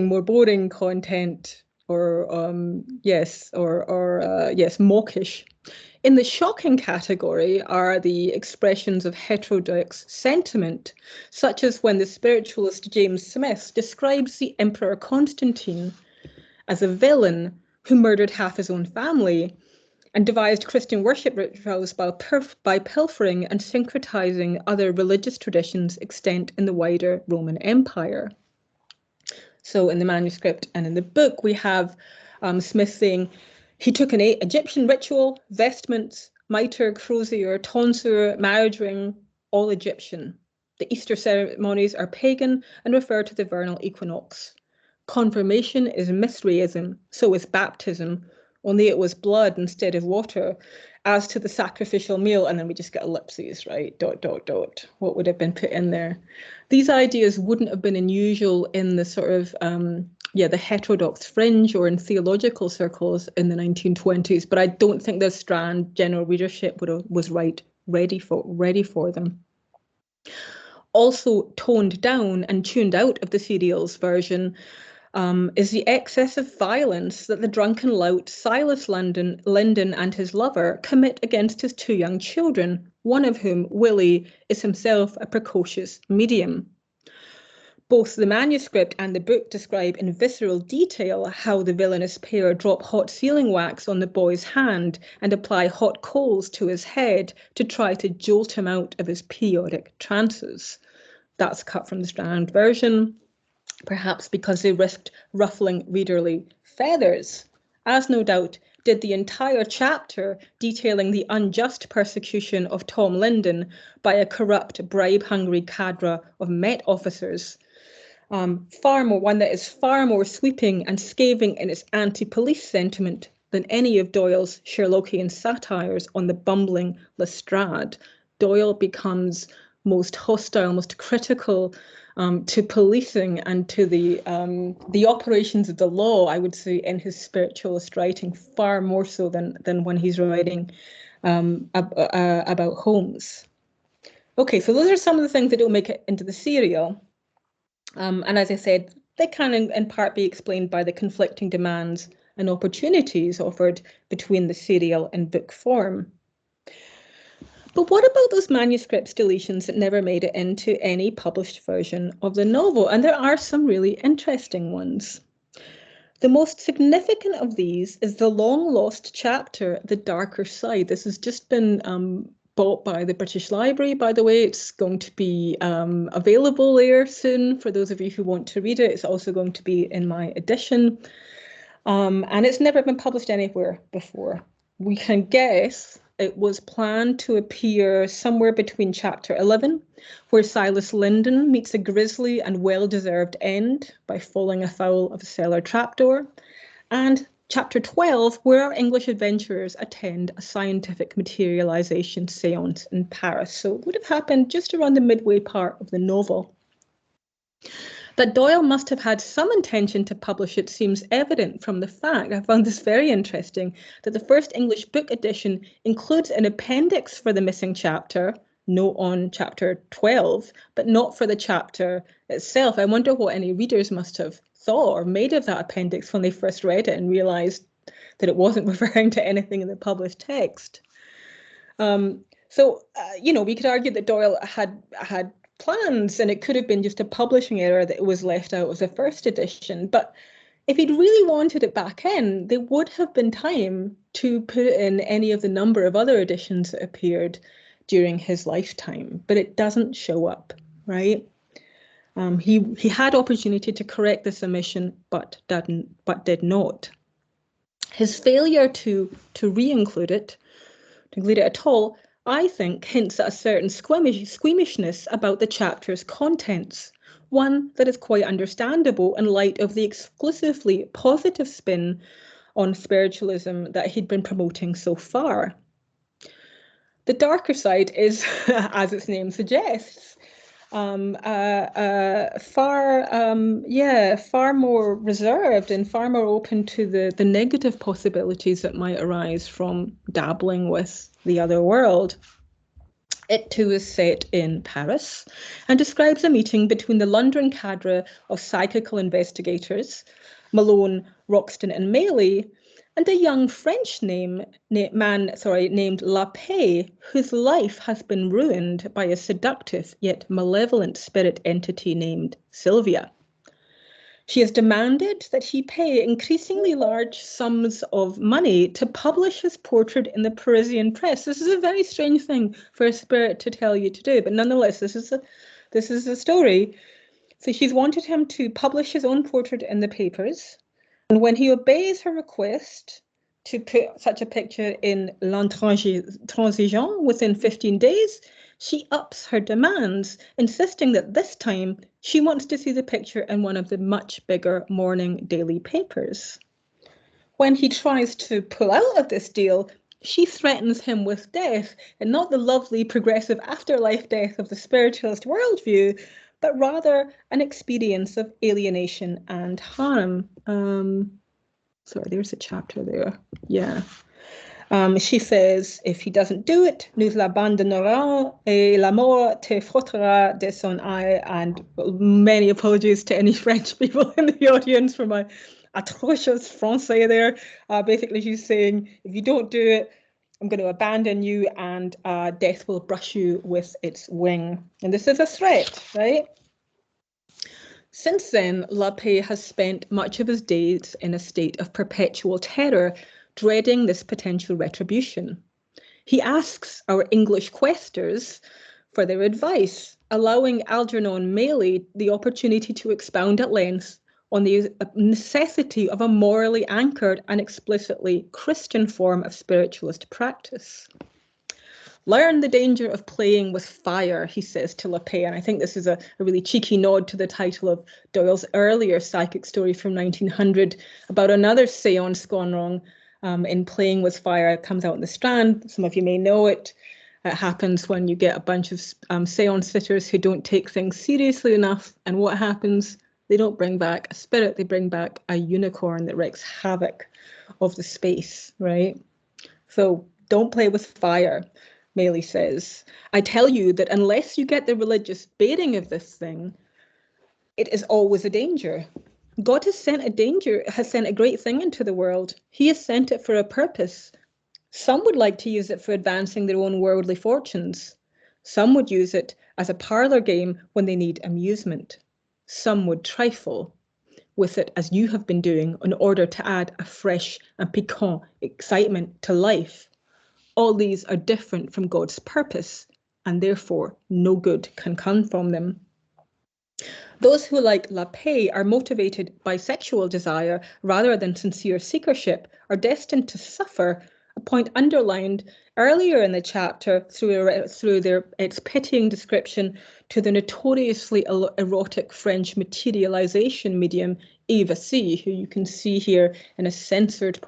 Speaker 2: more boring content, or mawkish. In the shocking category are the expressions of heterodox sentiment, such as when the spiritualist James Smith describes the Emperor Constantine as a villain who murdered half his own family and devised Christian worship rituals by pilfering and syncretizing other religious traditions extant in the wider Roman Empire. So in the manuscript and in the book, we have Smith saying, he took an Egyptian ritual, vestments, mitre, crozier, tonsure, marriage ring, all Egyptian. The Easter ceremonies are pagan and refer to the vernal equinox. Confirmation is Mithraism, so is baptism, only it was blood instead of water. As to the sacrificial meal, and then we just get ellipses, right? ... What would have been put in there? These ideas wouldn't have been unusual in the sort of, the heterodox fringe or in theological circles in the 1920s, but I don't think the Strand general readership was ready for them. Also toned down and tuned out of the serial's version is the excess of violence that the drunken lout Silas Linden and his lover commit against his two young children, one of whom, Willie, is himself a precocious medium. Both the manuscript and the book describe in visceral detail how the villainous pair drop hot sealing wax on the boy's hand and apply hot coals to his head to try to jolt him out of his periodic trances. That's cut from the Strand version, perhaps because they risked ruffling readerly feathers, as no doubt did the entire chapter detailing the unjust persecution of Tom Linden by a corrupt, bribe-hungry cadre of Met officers. One that is far more sweeping and scathing in its anti-police sentiment than any of Doyle's Sherlockian satires on the bumbling Lestrade. Doyle becomes most hostile, most critical to policing and to the operations of the law, I would say, in his spiritualist writing, far more so than when he's writing about Holmes. Okay, so those are some of the things that don't make it into the serial. And as I said, they can in part be explained by the conflicting demands and opportunities offered between the serial and book form. But what about those manuscript deletions that never made it into any published version of the novel? And there are some really interesting ones. The most significant of these is the long-lost chapter, The Darker Side. This has just been bought by the British Library, by the way. It's going to be available there soon for those of you who want to read it. It's also going to be in my edition. And it's never been published anywhere before. We can guess it was planned to appear somewhere between chapter 11, where Silas Linden meets a grisly and well-deserved end by falling afoul of a cellar trapdoor, and chapter 12, where our English adventurers attend a scientific materialization seance in Paris. So it would have happened just around the midway part of the novel. That Doyle must have had some intention to publish it seems evident from the fact, I found this very interesting, that the first English book edition includes an appendix for the missing chapter, note on chapter 12, but not for the chapter itself. I wonder what any readers must have thought or made of that appendix when they first read it and realised that it wasn't referring to anything in the published text. You know, we could argue that Doyle had plans, and it could have been just a publishing error that was left out of the first edition. But if he'd really wanted it back in, there would have been time to put in any of the number of other editions that appeared during his lifetime, but it doesn't show up, right? He had opportunity to correct this omission, but did not. His failure to re-include it, to include it at all, I think hints at a certain squeamishness about the chapter's contents, one that is quite understandable in light of the exclusively positive spin on spiritualism that he'd been promoting so far. The darker side is, as its name suggests, far more reserved and far more open to the negative possibilities that might arise from dabbling with the other world. It too is set in Paris and describes a meeting between the London cadre of psychical investigators, Malone, Roxton and Mailey, and a young French man named La Paix, whose life has been ruined by a seductive yet malevolent spirit entity named Sylvia. She has demanded that he pay increasingly large sums of money to publish his portrait in the Parisian press. This is a very strange thing for a spirit to tell you to do, but nonetheless, this is a story. So she's wanted him to publish his own portrait in the papers, and when he obeys her request to put such a picture in L'Intransigeant within 15 days, she ups her demands, insisting that this time she wants to see the picture in one of the much bigger morning daily papers. When he tries to pull out of this deal, she threatens him with death, and not the lovely progressive afterlife death of the spiritualist worldview, but rather an experience of alienation and harm. Sorry, there's a chapter there. Yeah. She says, if he doesn't do it, nous l'abandonnerons et la mort te frottera de son eye. And many apologies to any French people in the audience for my atrocious Francais there. Basically, she's saying, if you don't do it, I'm going to abandon you, and death will brush you with its wing. And this is a threat, right? Since then, La Paix has spent much of his days in a state of perpetual terror, dreading this potential retribution. He asks our English questers for their advice, allowing Algernon Mailey the opportunity to expound at length on the necessity of a morally anchored and explicitly Christian form of spiritualist practice. Learn the danger of playing with fire, he says to La Paix, and I think this is a really cheeky nod to the title of Doyle's earlier psychic story from 1900 about another seance gone wrong in Playing with Fire. It comes out in the Strand, some of you may know it. It happens when you get a bunch of seance sitters who don't take things seriously enough. And what happens? They don't bring back a spirit, they bring back a unicorn that wreaks havoc of the space, right? So don't play with fire, Maylie says. I tell you that unless you get the religious bearing of this thing, it is always a danger. God has sent a great thing into the world. He has sent it for a purpose. Some would like to use it for advancing their own worldly fortunes. Some would use it as a parlor game when they need amusement. Some would trifle with it as you have been doing in order to add a fresh and piquant excitement to life. All these are different from God's purpose, and therefore no good can come from them. Those who, like La Paix, are motivated by sexual desire rather than sincere seekership are destined to suffer, a point underlined earlier in the chapter through its pitying description to the notoriously erotic French materialization medium Eva C, who you can see here in a censored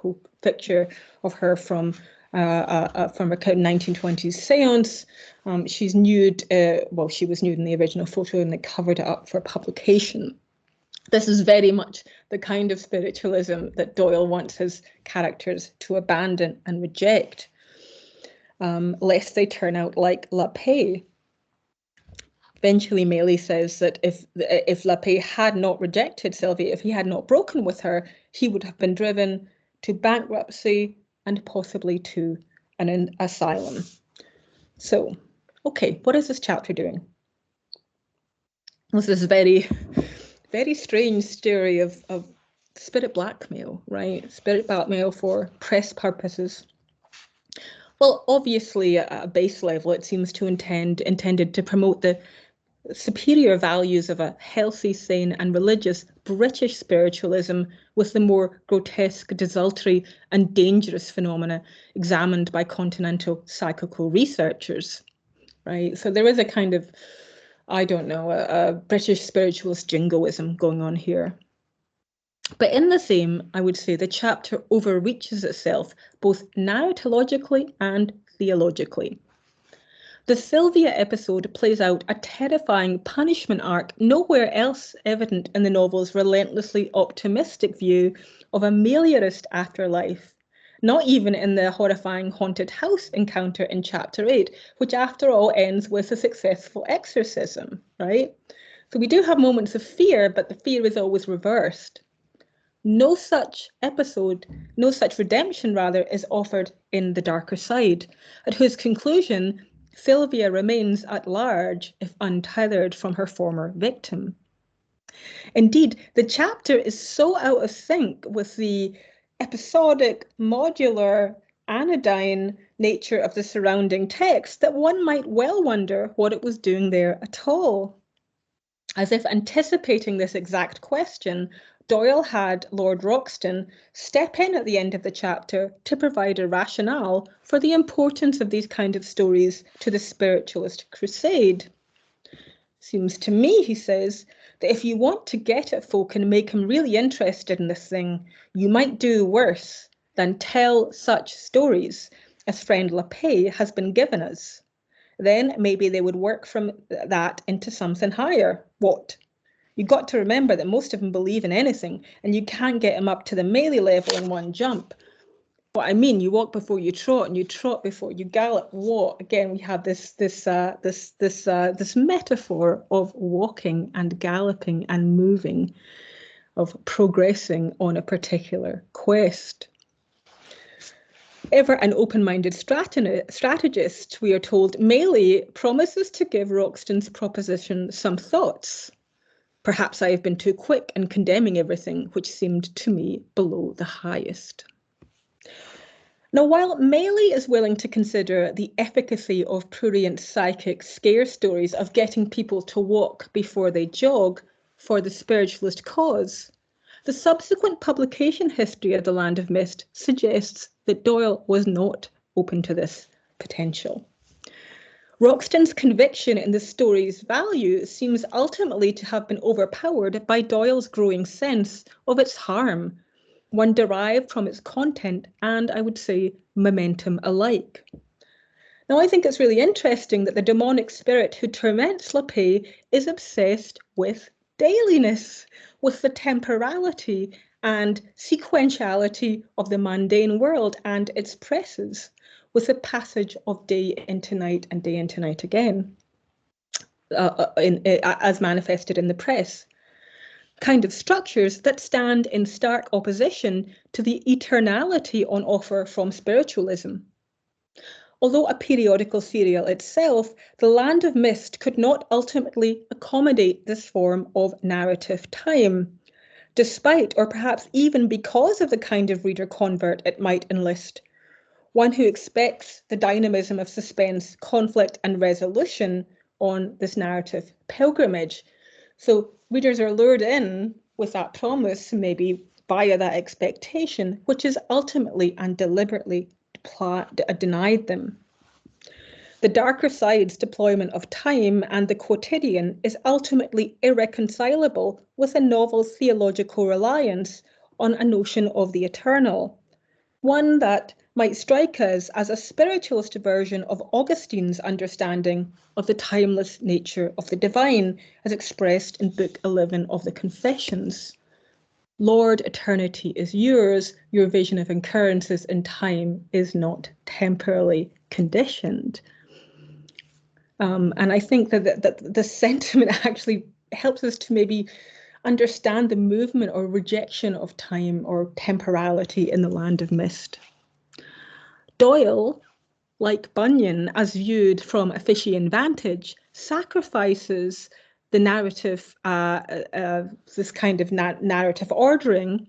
Speaker 2: picture of her from a 1920s seance. She's nude, well, she was nude in the original photo and they covered it up for publication. This is very much the kind of spiritualism that Doyle wants his characters to abandon and reject, lest they turn out like La Paix. Eventually, Maylie says that if La Paix had not rejected Sylvia, if he had not broken with her, he would have been driven to bankruptcy and possibly to an asylum. So, okay, what is this chapter doing? This is very, very strange story of spirit blackmail, right? Spirit blackmail for press purposes. Well, obviously, at a base level, it seems to intended to promote the superior values of a healthy, sane and religious British spiritualism with the more grotesque, desultory and dangerous phenomena examined by continental psychical researchers, right? So there is a kind of, I don't know, a British spiritualist jingoism going on here. But in the same, I would say the chapter overreaches itself, both narratologically and theologically. The Sylvia episode plays out a terrifying punishment arc nowhere else evident in the novel's relentlessly optimistic view of a meliorist afterlife, not even in the horrifying haunted house encounter in chapter 8, which after all ends with a successful exorcism, right? So we do have moments of fear, but the fear is always reversed. No such redemption rather, is offered in The Darker Side, at whose conclusion Sylvia remains at large if untethered from her former victim. Indeed, the chapter is so out of sync with the episodic, modular, anodyne nature of the surrounding text that one might well wonder what it was doing there at all. As if anticipating this exact question, Doyle had Lord Roxton step in at the end of the chapter to provide a rationale for the importance of these kind of stories to the spiritualist crusade. Seems to me, he says, that if you want to get at folk and make them really interested in this thing, you might do worse than tell such stories as friend La Paix has been given us. Then maybe they would work from that into something higher. What? You've got to remember that most of them believe in anything, and you can't get them up to the Maylie level in one jump. What I mean, you walk before you trot, and you trot before you gallop. What? Again, we have this metaphor of walking and galloping and moving, of progressing on a particular quest. Ever an open-minded strategist, we are told, Maylie promises to give Roxton's proposition some thoughts. Perhaps I have been too quick in condemning everything which seemed to me below the highest. Now, while Maylie is willing to consider the efficacy of prurient psychic scare stories of getting people to walk before they jog for the spiritualist cause, the subsequent publication history of The Land of Mist suggests that Doyle was not open to this potential. Roxton's conviction in the story's value seems ultimately to have been overpowered by Doyle's growing sense of its harm, one derived from its content and, I would say, momentum alike. Now, I think it's really interesting that the demonic spirit who torments Lape is obsessed with dailiness, with the temporality and sequentiality of the mundane world and its presses, with the passage of day into night and day into night again, as manifested in the press. Kind of structures that stand in stark opposition to the eternality on offer from spiritualism. Although a periodical serial itself, The Land of Mist could not ultimately accommodate this form of narrative time, despite or perhaps even because of the kind of reader convert it might enlist, one who expects the dynamism of suspense, conflict and resolution on this narrative pilgrimage. So readers are lured in with that promise, maybe via that expectation, which is ultimately and deliberately denied them. The darker side's deployment of time and the quotidian is ultimately irreconcilable with a novel's theological reliance on a notion of the eternal, one that might strike us as a spiritualist version of Augustine's understanding of the timeless nature of the divine, as expressed in Book 11 of the Confessions. Lord, eternity is yours. Your vision of occurrences in time is not temporally conditioned. And I think that the sentiment actually helps us to maybe understand the movement or rejection of time or temporality in The Land of Mist. Doyle, like Bunyan, as viewed from a Fichtean vantage, sacrifices the narrative, this kind of narrative ordering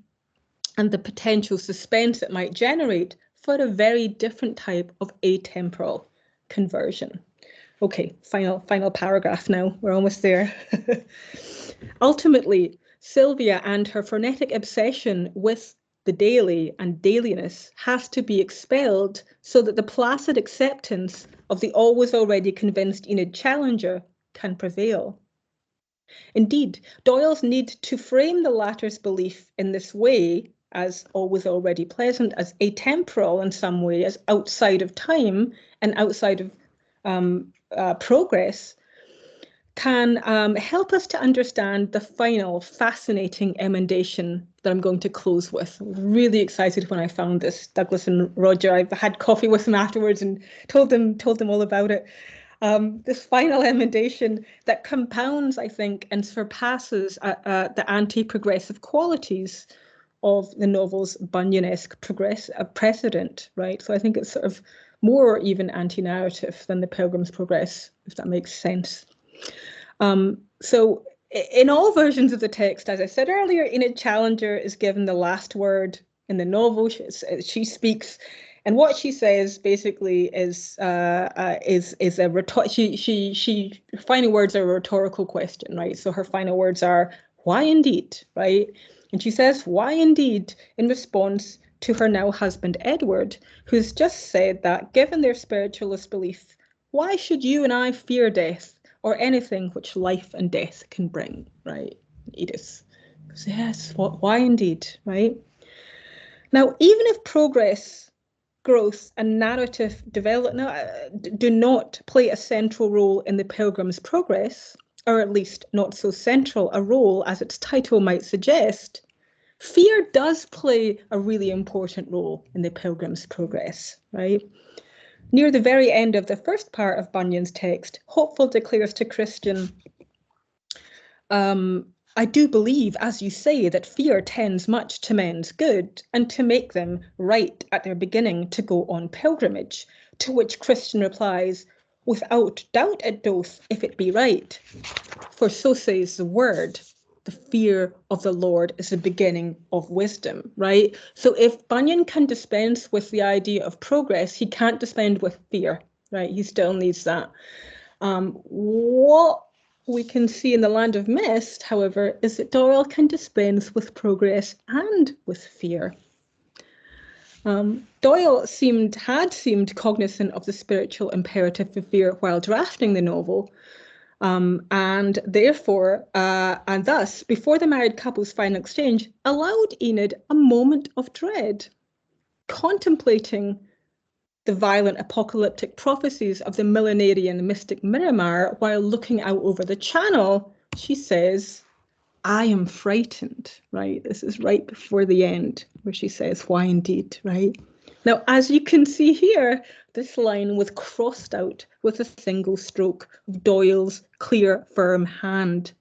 Speaker 2: and the potential suspense it might generate for a very different type of atemporal conversion. Okay, final paragraph now, we're almost there. Ultimately, Sylvia and her frenetic obsession with the daily and dailiness has to be expelled so that the placid acceptance of the always already convinced Enid Challenger can prevail. Indeed, Doyle's need to frame the latter's belief in this way, as always already pleasant, as atemporal in some way, as outside of time and outside of progress, can help us to understand the final fascinating emendation that I'm going to close with. Really excited when I found this, Douglas and Roger. I've had coffee with them afterwards and told them all about it. This final emendation that compounds, I think, and surpasses the anti-progressive qualities of the novel's Bunyan-esque precedent, right? So I think it's sort of more even anti-narrative than the Pilgrim's Progress, if that makes sense. So in all versions of the text, as I said earlier, Enid Challenger is given the last word in the novel. She speaks, and what she says basically is a her final words are a rhetorical question, right? So her final words are, "Why indeed?" Right? And she says, "Why indeed?" in response to her now husband Edward, who's just said that given their spiritualist belief, why should you and I fear death or anything which life and death can bring, right? Edith goes, yes, why indeed, right? Now, even if progress, growth and narrative development do not play a central role in the Pilgrim's Progress, or at least not so central a role as its title might suggest, fear does play a really important role in the Pilgrim's Progress, right? Near the very end of the first part of Bunyan's text, Hopeful declares to Christian, I do believe, as you say, that fear tends much to men's good and to make them right at their beginning to go on pilgrimage, to which Christian replies, without doubt it doth, if it be right. For so says the word, the fear of the Lord is the beginning of wisdom, right? So if Bunyan can dispense with the idea of progress, he can't dispense with fear, right? He still needs that. What we can see in The Land of Mist, however, is that Doyle can dispense with progress and with fear. Doyle had seemed cognizant of the spiritual imperative for fear while drafting the novel, and therefore, and thus, before the married couple's final exchange, allowed Enid a moment of dread, contemplating the violent apocalyptic prophecies of the millenarian mystic Miramar while looking out over the channel, she says, I am frightened, right? This is right before the end where she says, why indeed, right? Now, as you can see here, this line was crossed out with a single stroke of Doyle's clear, firm hand.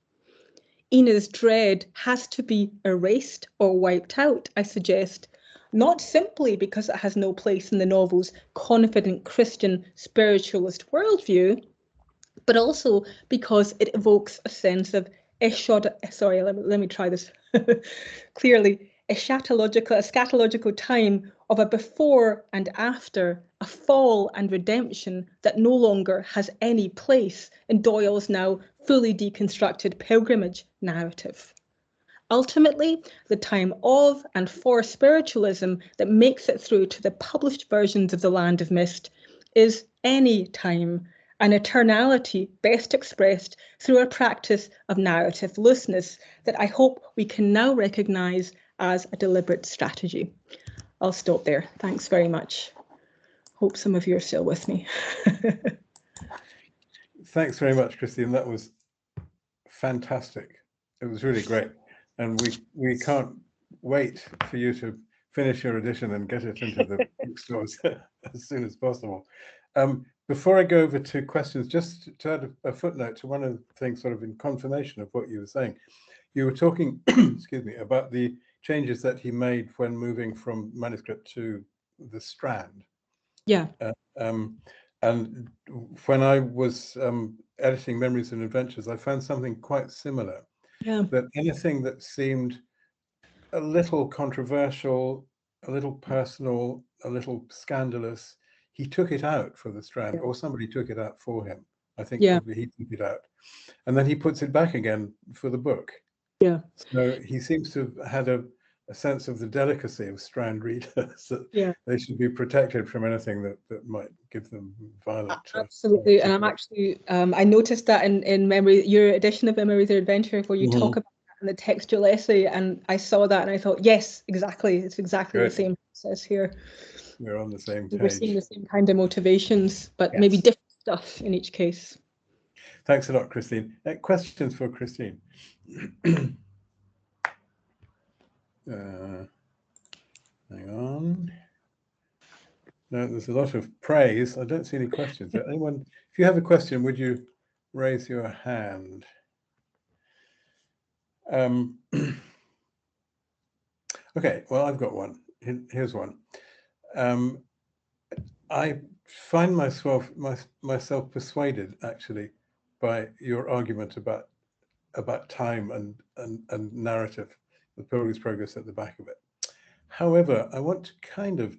Speaker 2: Enid's dread has to be erased or wiped out, I suggest, not simply because it has no place in the novel's confident Christian spiritualist worldview, but also because it evokes a sense of let me try this clearly, a scatological time of a before and after, a fall and redemption that no longer has any place in Doyle's now fully deconstructed pilgrimage narrative. Ultimately, the time of and for spiritualism that makes it through to the published versions of The Land of Mist is any time, an eternality best expressed through a practice of narrative looseness that I hope we can now recognise as a deliberate strategy. I'll stop there. Thanks very much. Hope some of you are still with me.
Speaker 1: Thanks very much, Christine. That was fantastic. It was really great. And we can't wait for you to finish your edition and get it into the bookstores as soon as possible. Before I go over to questions, just to add a footnote to one of the things sort of in confirmation of what you were saying. You were talking, excuse me, about the changes that he made when moving from manuscript to the Strand.
Speaker 2: Yeah.
Speaker 1: And when I was editing Memories and Adventures, I found something quite similar.
Speaker 2: Yeah.
Speaker 1: That anything that seemed a little controversial, a little personal, a little scandalous, he took it out for the Strand, or somebody took it out for him. I think probably he took it out. And then he puts it back again for the book.
Speaker 2: Yeah.
Speaker 1: So he seems to have had a sense of the delicacy of Strand readers, that they should be protected from anything that might give them violent.
Speaker 2: Absolutely. And I'm actually, I noticed that in your edition of Memories of Adventure, where you talk about that in the textual essay, and I saw that and I thought, yes, exactly. It's exactly the same process here.
Speaker 1: We're on the same page.
Speaker 2: We're seeing the same kind of motivations, but maybe different stuff in each case.
Speaker 1: Thanks a lot, Christine. Questions for Christine? Hang on. No, there's a lot of praise. I don't see any questions. Anyone, if you have a question, would you raise your hand? Okay, well, I've got one. Here's one. I find myself persuaded, actually, by your argument about time and narrative, the Pilgrim's Progress at the back of it. However, I want to kind of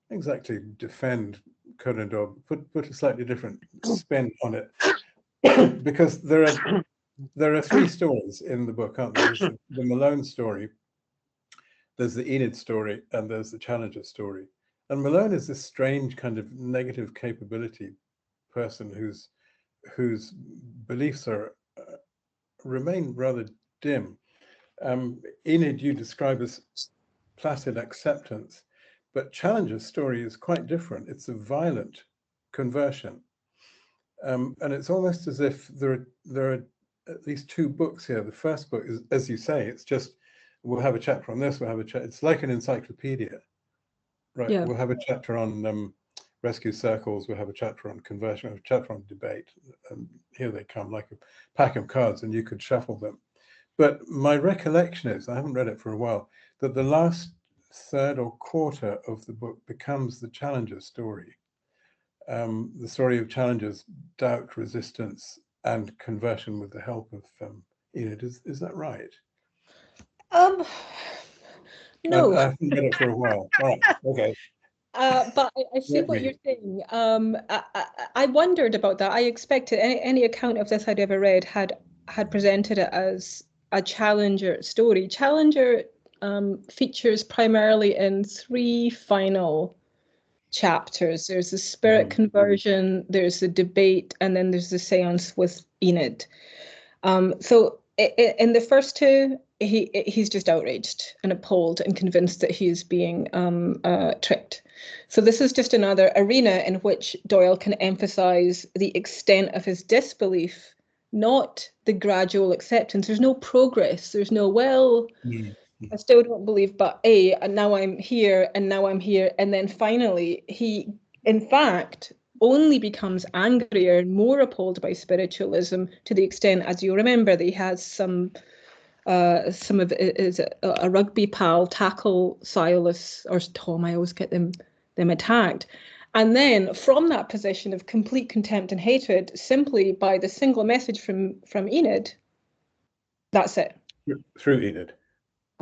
Speaker 1: exactly defend Conan Doyle, put a slightly different spin on it, because there are three stories in the book, aren't there? There's the Malone story, there's the Enid story, and there's the Challenger story. And Malone is this strange kind of negative capability person whose beliefs remain rather dim. Enid you describe as placid acceptance, but Challenger's story is quite different. It's a violent conversion, and it's almost as if there are at least two books here. The first book is, as you say, it's just we'll have a chapter on this. We'll have a chapter. It's like an encyclopedia, right? Yeah. We'll have a chapter on rescue circles. We'll have a chapter on conversion. We'll have a chapter on debate, and here they come like a pack of cards, and you could shuffle them. But my recollection is, I haven't read it for a while, that the last third or quarter of the book becomes the Challenger story. The story of Challenger's doubt, resistance, and conversion with the help of Enid. Is that right?
Speaker 2: No.
Speaker 1: I haven't read it for a while. All right, okay.
Speaker 2: But I see what you're saying. I wondered about that. I expected any account of this I'd ever read had presented it as a Challenger story. Challenger features primarily in three final chapters. There's the spirit conversion, there's the debate, and then there's the seance with Enid. So in the first two, he's just outraged and appalled and convinced that he's being tricked. So this is just another arena in which Doyle can emphasize the extent of his disbelief, not the gradual acceptance. There's no progress. There's no, well, I still don't believe, but and now I'm here, and now I'm here. And then finally, he, in fact, only becomes angrier and more appalled by spiritualism, to the extent, as you remember, that he has some of it is a rugby pal tackle Silas or Tom. I always get them attacked. And then from that position of complete contempt and hatred, simply by the single message from Enid, that's it.
Speaker 1: Through Enid.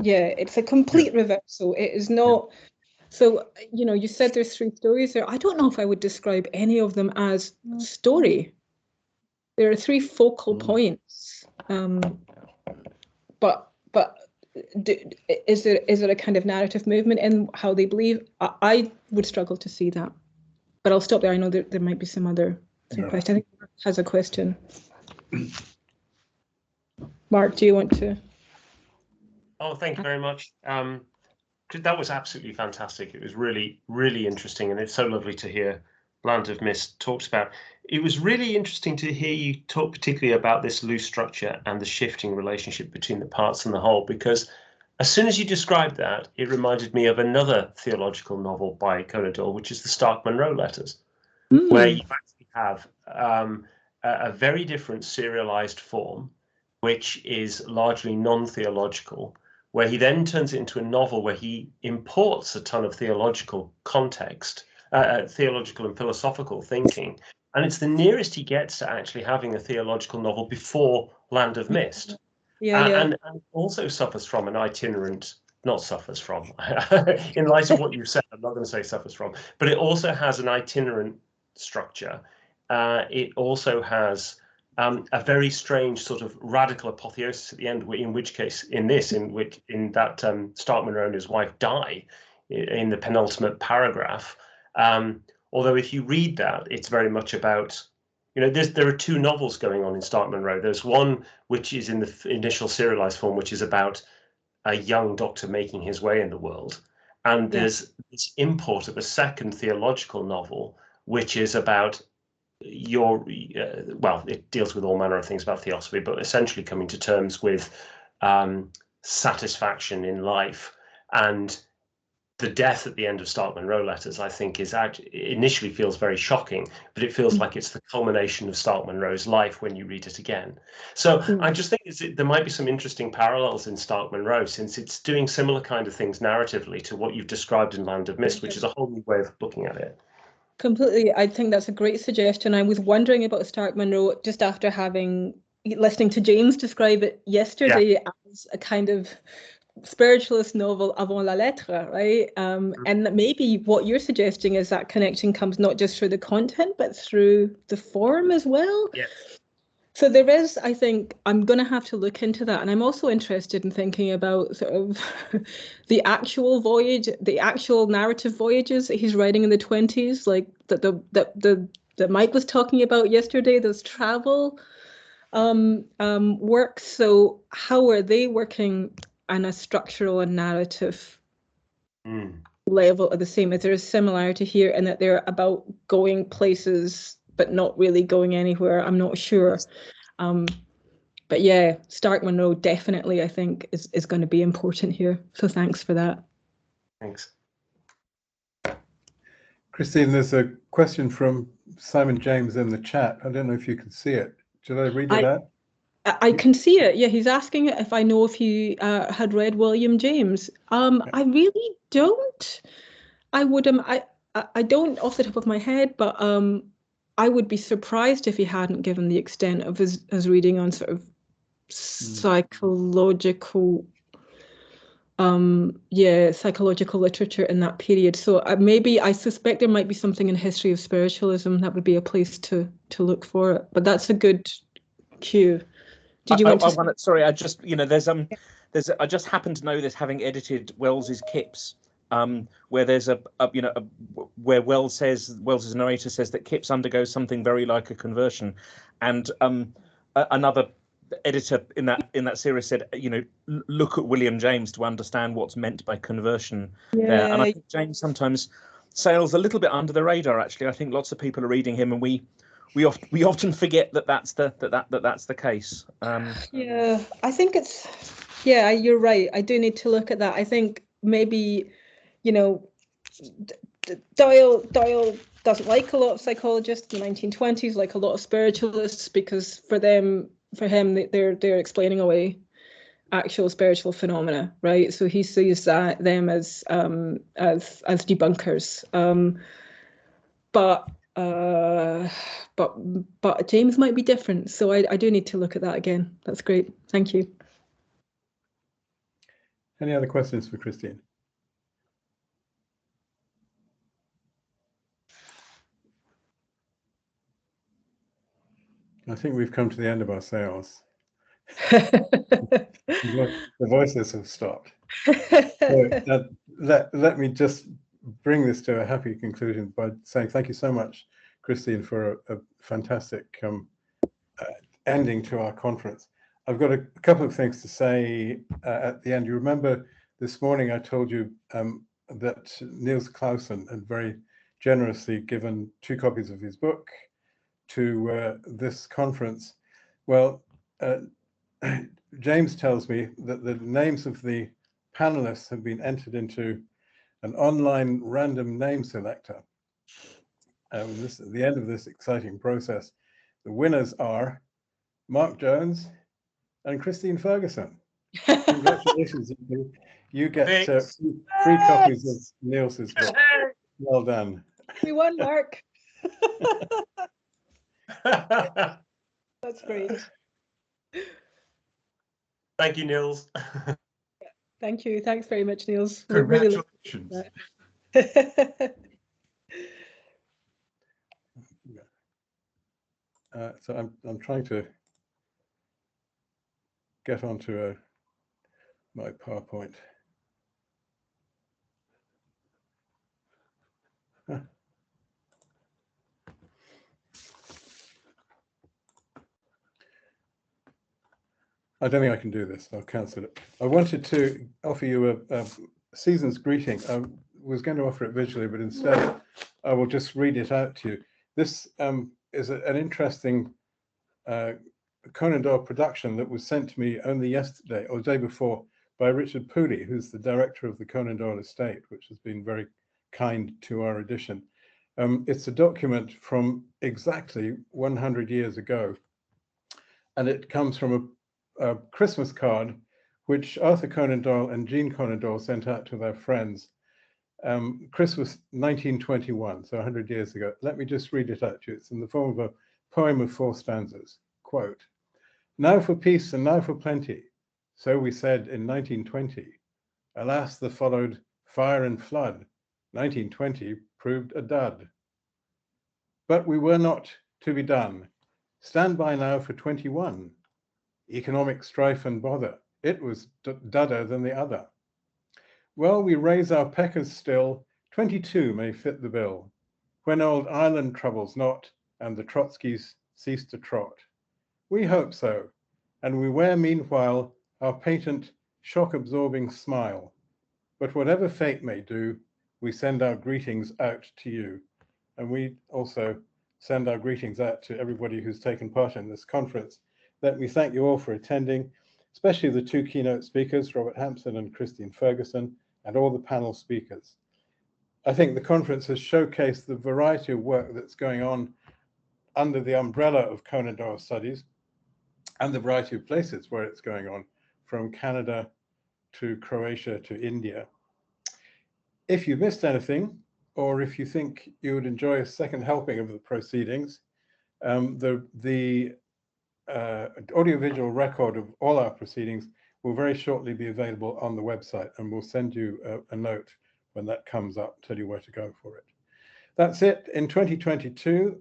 Speaker 2: Yeah, it's a complete reversal. It is not. So, you said there's 3 stories there. I don't know if I would describe any of them as story. There are 3 focal points. But is there a kind of narrative movement in how they believe? I would struggle to see that. But I'll stop there. I know there might be some questions. I think Mark has a question. Mark, do you want to?
Speaker 3: Oh, thank you very much. That was absolutely fantastic. It was really, really interesting, and it's so lovely to hear Land of Mist talked about. It was really interesting to hear you talk particularly about this loose structure and the shifting relationship between the parts and the whole, because as soon as you described that, it reminded me of another theological novel by Conan Doyle, which is the Stark-Munro Letters, where you actually have a very different serialized form, which is largely non-theological, where he then turns it into a novel where he imports a ton of theological context, theological and philosophical thinking. And it's the nearest he gets to actually having a theological novel before Land of Mist. And also suffers from an itinerant, not suffers from, in light of what you've said, I'm not going to say suffers from, but it also has an itinerant structure. It also has a very strange sort of radical apotheosis at the end, in which case, in that Stark-Munro and his wife die in the penultimate paragraph. Although if you read that, it's very much about, there are 2 novels going on in Stark-Munro. There's one which is in the initial serialized form, which is about a young doctor making his way in the world. And there's this import of a second theological novel, which is about it deals with all manner of things about theosophy, but essentially coming to terms with satisfaction in life. And the death at the end of Stark-Munro Letters, I think, initially feels very shocking, but it feels like it's the culmination of Stark-Munro's life when you read it again. So I just think there might be some interesting parallels in Stark-Munro, since it's doing similar kind of things narratively to what you've described in Land of Mist, which is a whole new way of looking at it.
Speaker 2: Completely. I think that's a great suggestion. I was wondering about Stark-Munro just after listening to James describe it yesterday as a kind of spiritualist novel avant la lettre, right? And maybe what you're suggesting is that connection comes not just through the content, but through the form as well.
Speaker 3: Yes.
Speaker 2: So there is, I think, I'm going to have to look into that. And I'm also interested in thinking about sort of the actual voyage, the actual narrative voyages that he's writing in the 20s, like that Mike was talking about yesterday, those travel works. So how are they working on a structural and narrative level are the same? Is there a similarity here in that they're about going places but not really going anywhere? I'm not sure. But yeah, Stark-Munro definitely, I think, is going to be important here. So thanks for that.
Speaker 3: Thanks.
Speaker 1: Christine, there's a question from Simon James in the chat. I don't know if you can see it. Should I read it out?
Speaker 2: I can see it. Yeah, he's asking if I know if he had read William James. I really don't. I would I don't off the top of my head, but I would be surprised if he hadn't given the extent of his reading on sort of psychological psychological literature in that period. So maybe I suspect there might be something in History of Spiritualism that would be a place to look for it. But that's a good cue. Did you want to?
Speaker 4: Sorry, I just I just happen to know this, having edited Wells's Kipps, where there's where Wells's narrator says that Kipps undergoes something very like a conversion, and another editor in that series said, you know, look at William James to understand what's meant by conversion there. And I think James sometimes sails a little bit under the radar. Actually, I think lots of people are reading him, and we often forget that that's the case.
Speaker 2: Yeah, I think it's, yeah, you're right. I do need to look at that. I think maybe, you know, Doyle doesn't like a lot of psychologists in the 1920s, like a lot of spiritualists, because for him, they're explaining away actual spiritual phenomena, right? So he sees them as debunkers. But James might be different, so I do need to look at that again. That's great. Thank you.
Speaker 1: Any other questions for Christine? I think we've come to the end of our sales. The voices have stopped. So, let me just bring this to a happy conclusion by saying thank you so much, Christine, for a fantastic ending to our conference. I've got a couple of things to say at the end. You remember this morning I told you that Niels Clausen had very generously given 2 copies of his book to this conference. Well, James tells me that the names of the panelists have been entered into an online random name selector. At the end of this exciting process, the winners are Mark Jones and Christine Ferguson. Congratulations. You get 3 copies of Niels's book. Well done.
Speaker 2: We won, Mark. That's great.
Speaker 3: Thank you, Niels.
Speaker 2: Thank you. Thanks very much, Niels.
Speaker 3: Congratulations.
Speaker 1: So I'm trying to get onto my PowerPoint. Huh. I don't think I can do this. I'll cancel it. I wanted to offer you a season's greeting. I was going to offer it visually, but instead I will just read it out to you. This is an interesting Conan Doyle production that was sent to me only yesterday or the day before by Richard Pooley, who's the director of the Conan Doyle estate, which has been very kind to our edition. It's a document from exactly 100 years ago, and it comes from a Christmas card which Arthur Conan Doyle and Jean Conan Doyle sent out to their friends. Christmas 1921, so 100 years ago. Let me just read it out to you. It's in the form of a poem of 4 stanzas. Quote, "Now for peace and now for plenty, so we said in 1920. Alas, there followed fire and flood. 1920 proved a dud. But we were not to be done. Stand by now for 21. Economic strife and bother. It was dudder than the other. Well, we raise our peckers still. 22 may fit the bill. When old Ireland troubles not, and the Trotskys cease to trot. We hope so, and we wear meanwhile our patent shock-absorbing smile. But whatever fate may do, we send our greetings out to you. And we also send our greetings out to everybody who's taken part in this conference. Let me thank you all for attending, especially the 2 keynote speakers, Robert Hampson and Christine Ferguson, and all the panel speakers. I think the conference has showcased the variety of work that's going on under the umbrella of Conan Doyle studies and the variety of places where it's going on, from Canada to Croatia to India. If you missed anything, or if you think you would enjoy a second helping of the proceedings, the audiovisual record of all our proceedings will very shortly be available on the website, and we'll send you a note when that comes up, tell you where to go for it. That's it. In 2022,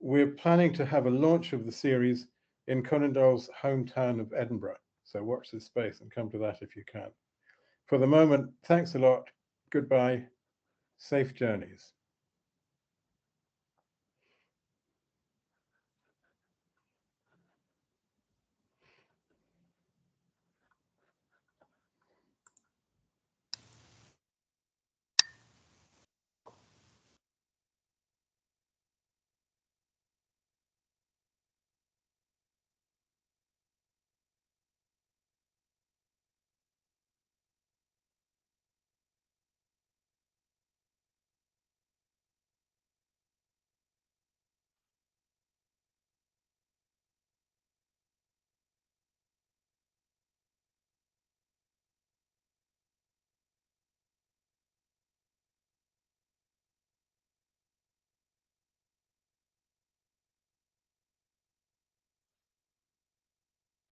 Speaker 1: we're planning to have a launch of the series in Conan Doyle's hometown of Edinburgh. So watch this space and come to that if you can. For the moment, thanks a lot. Goodbye. Safe journeys.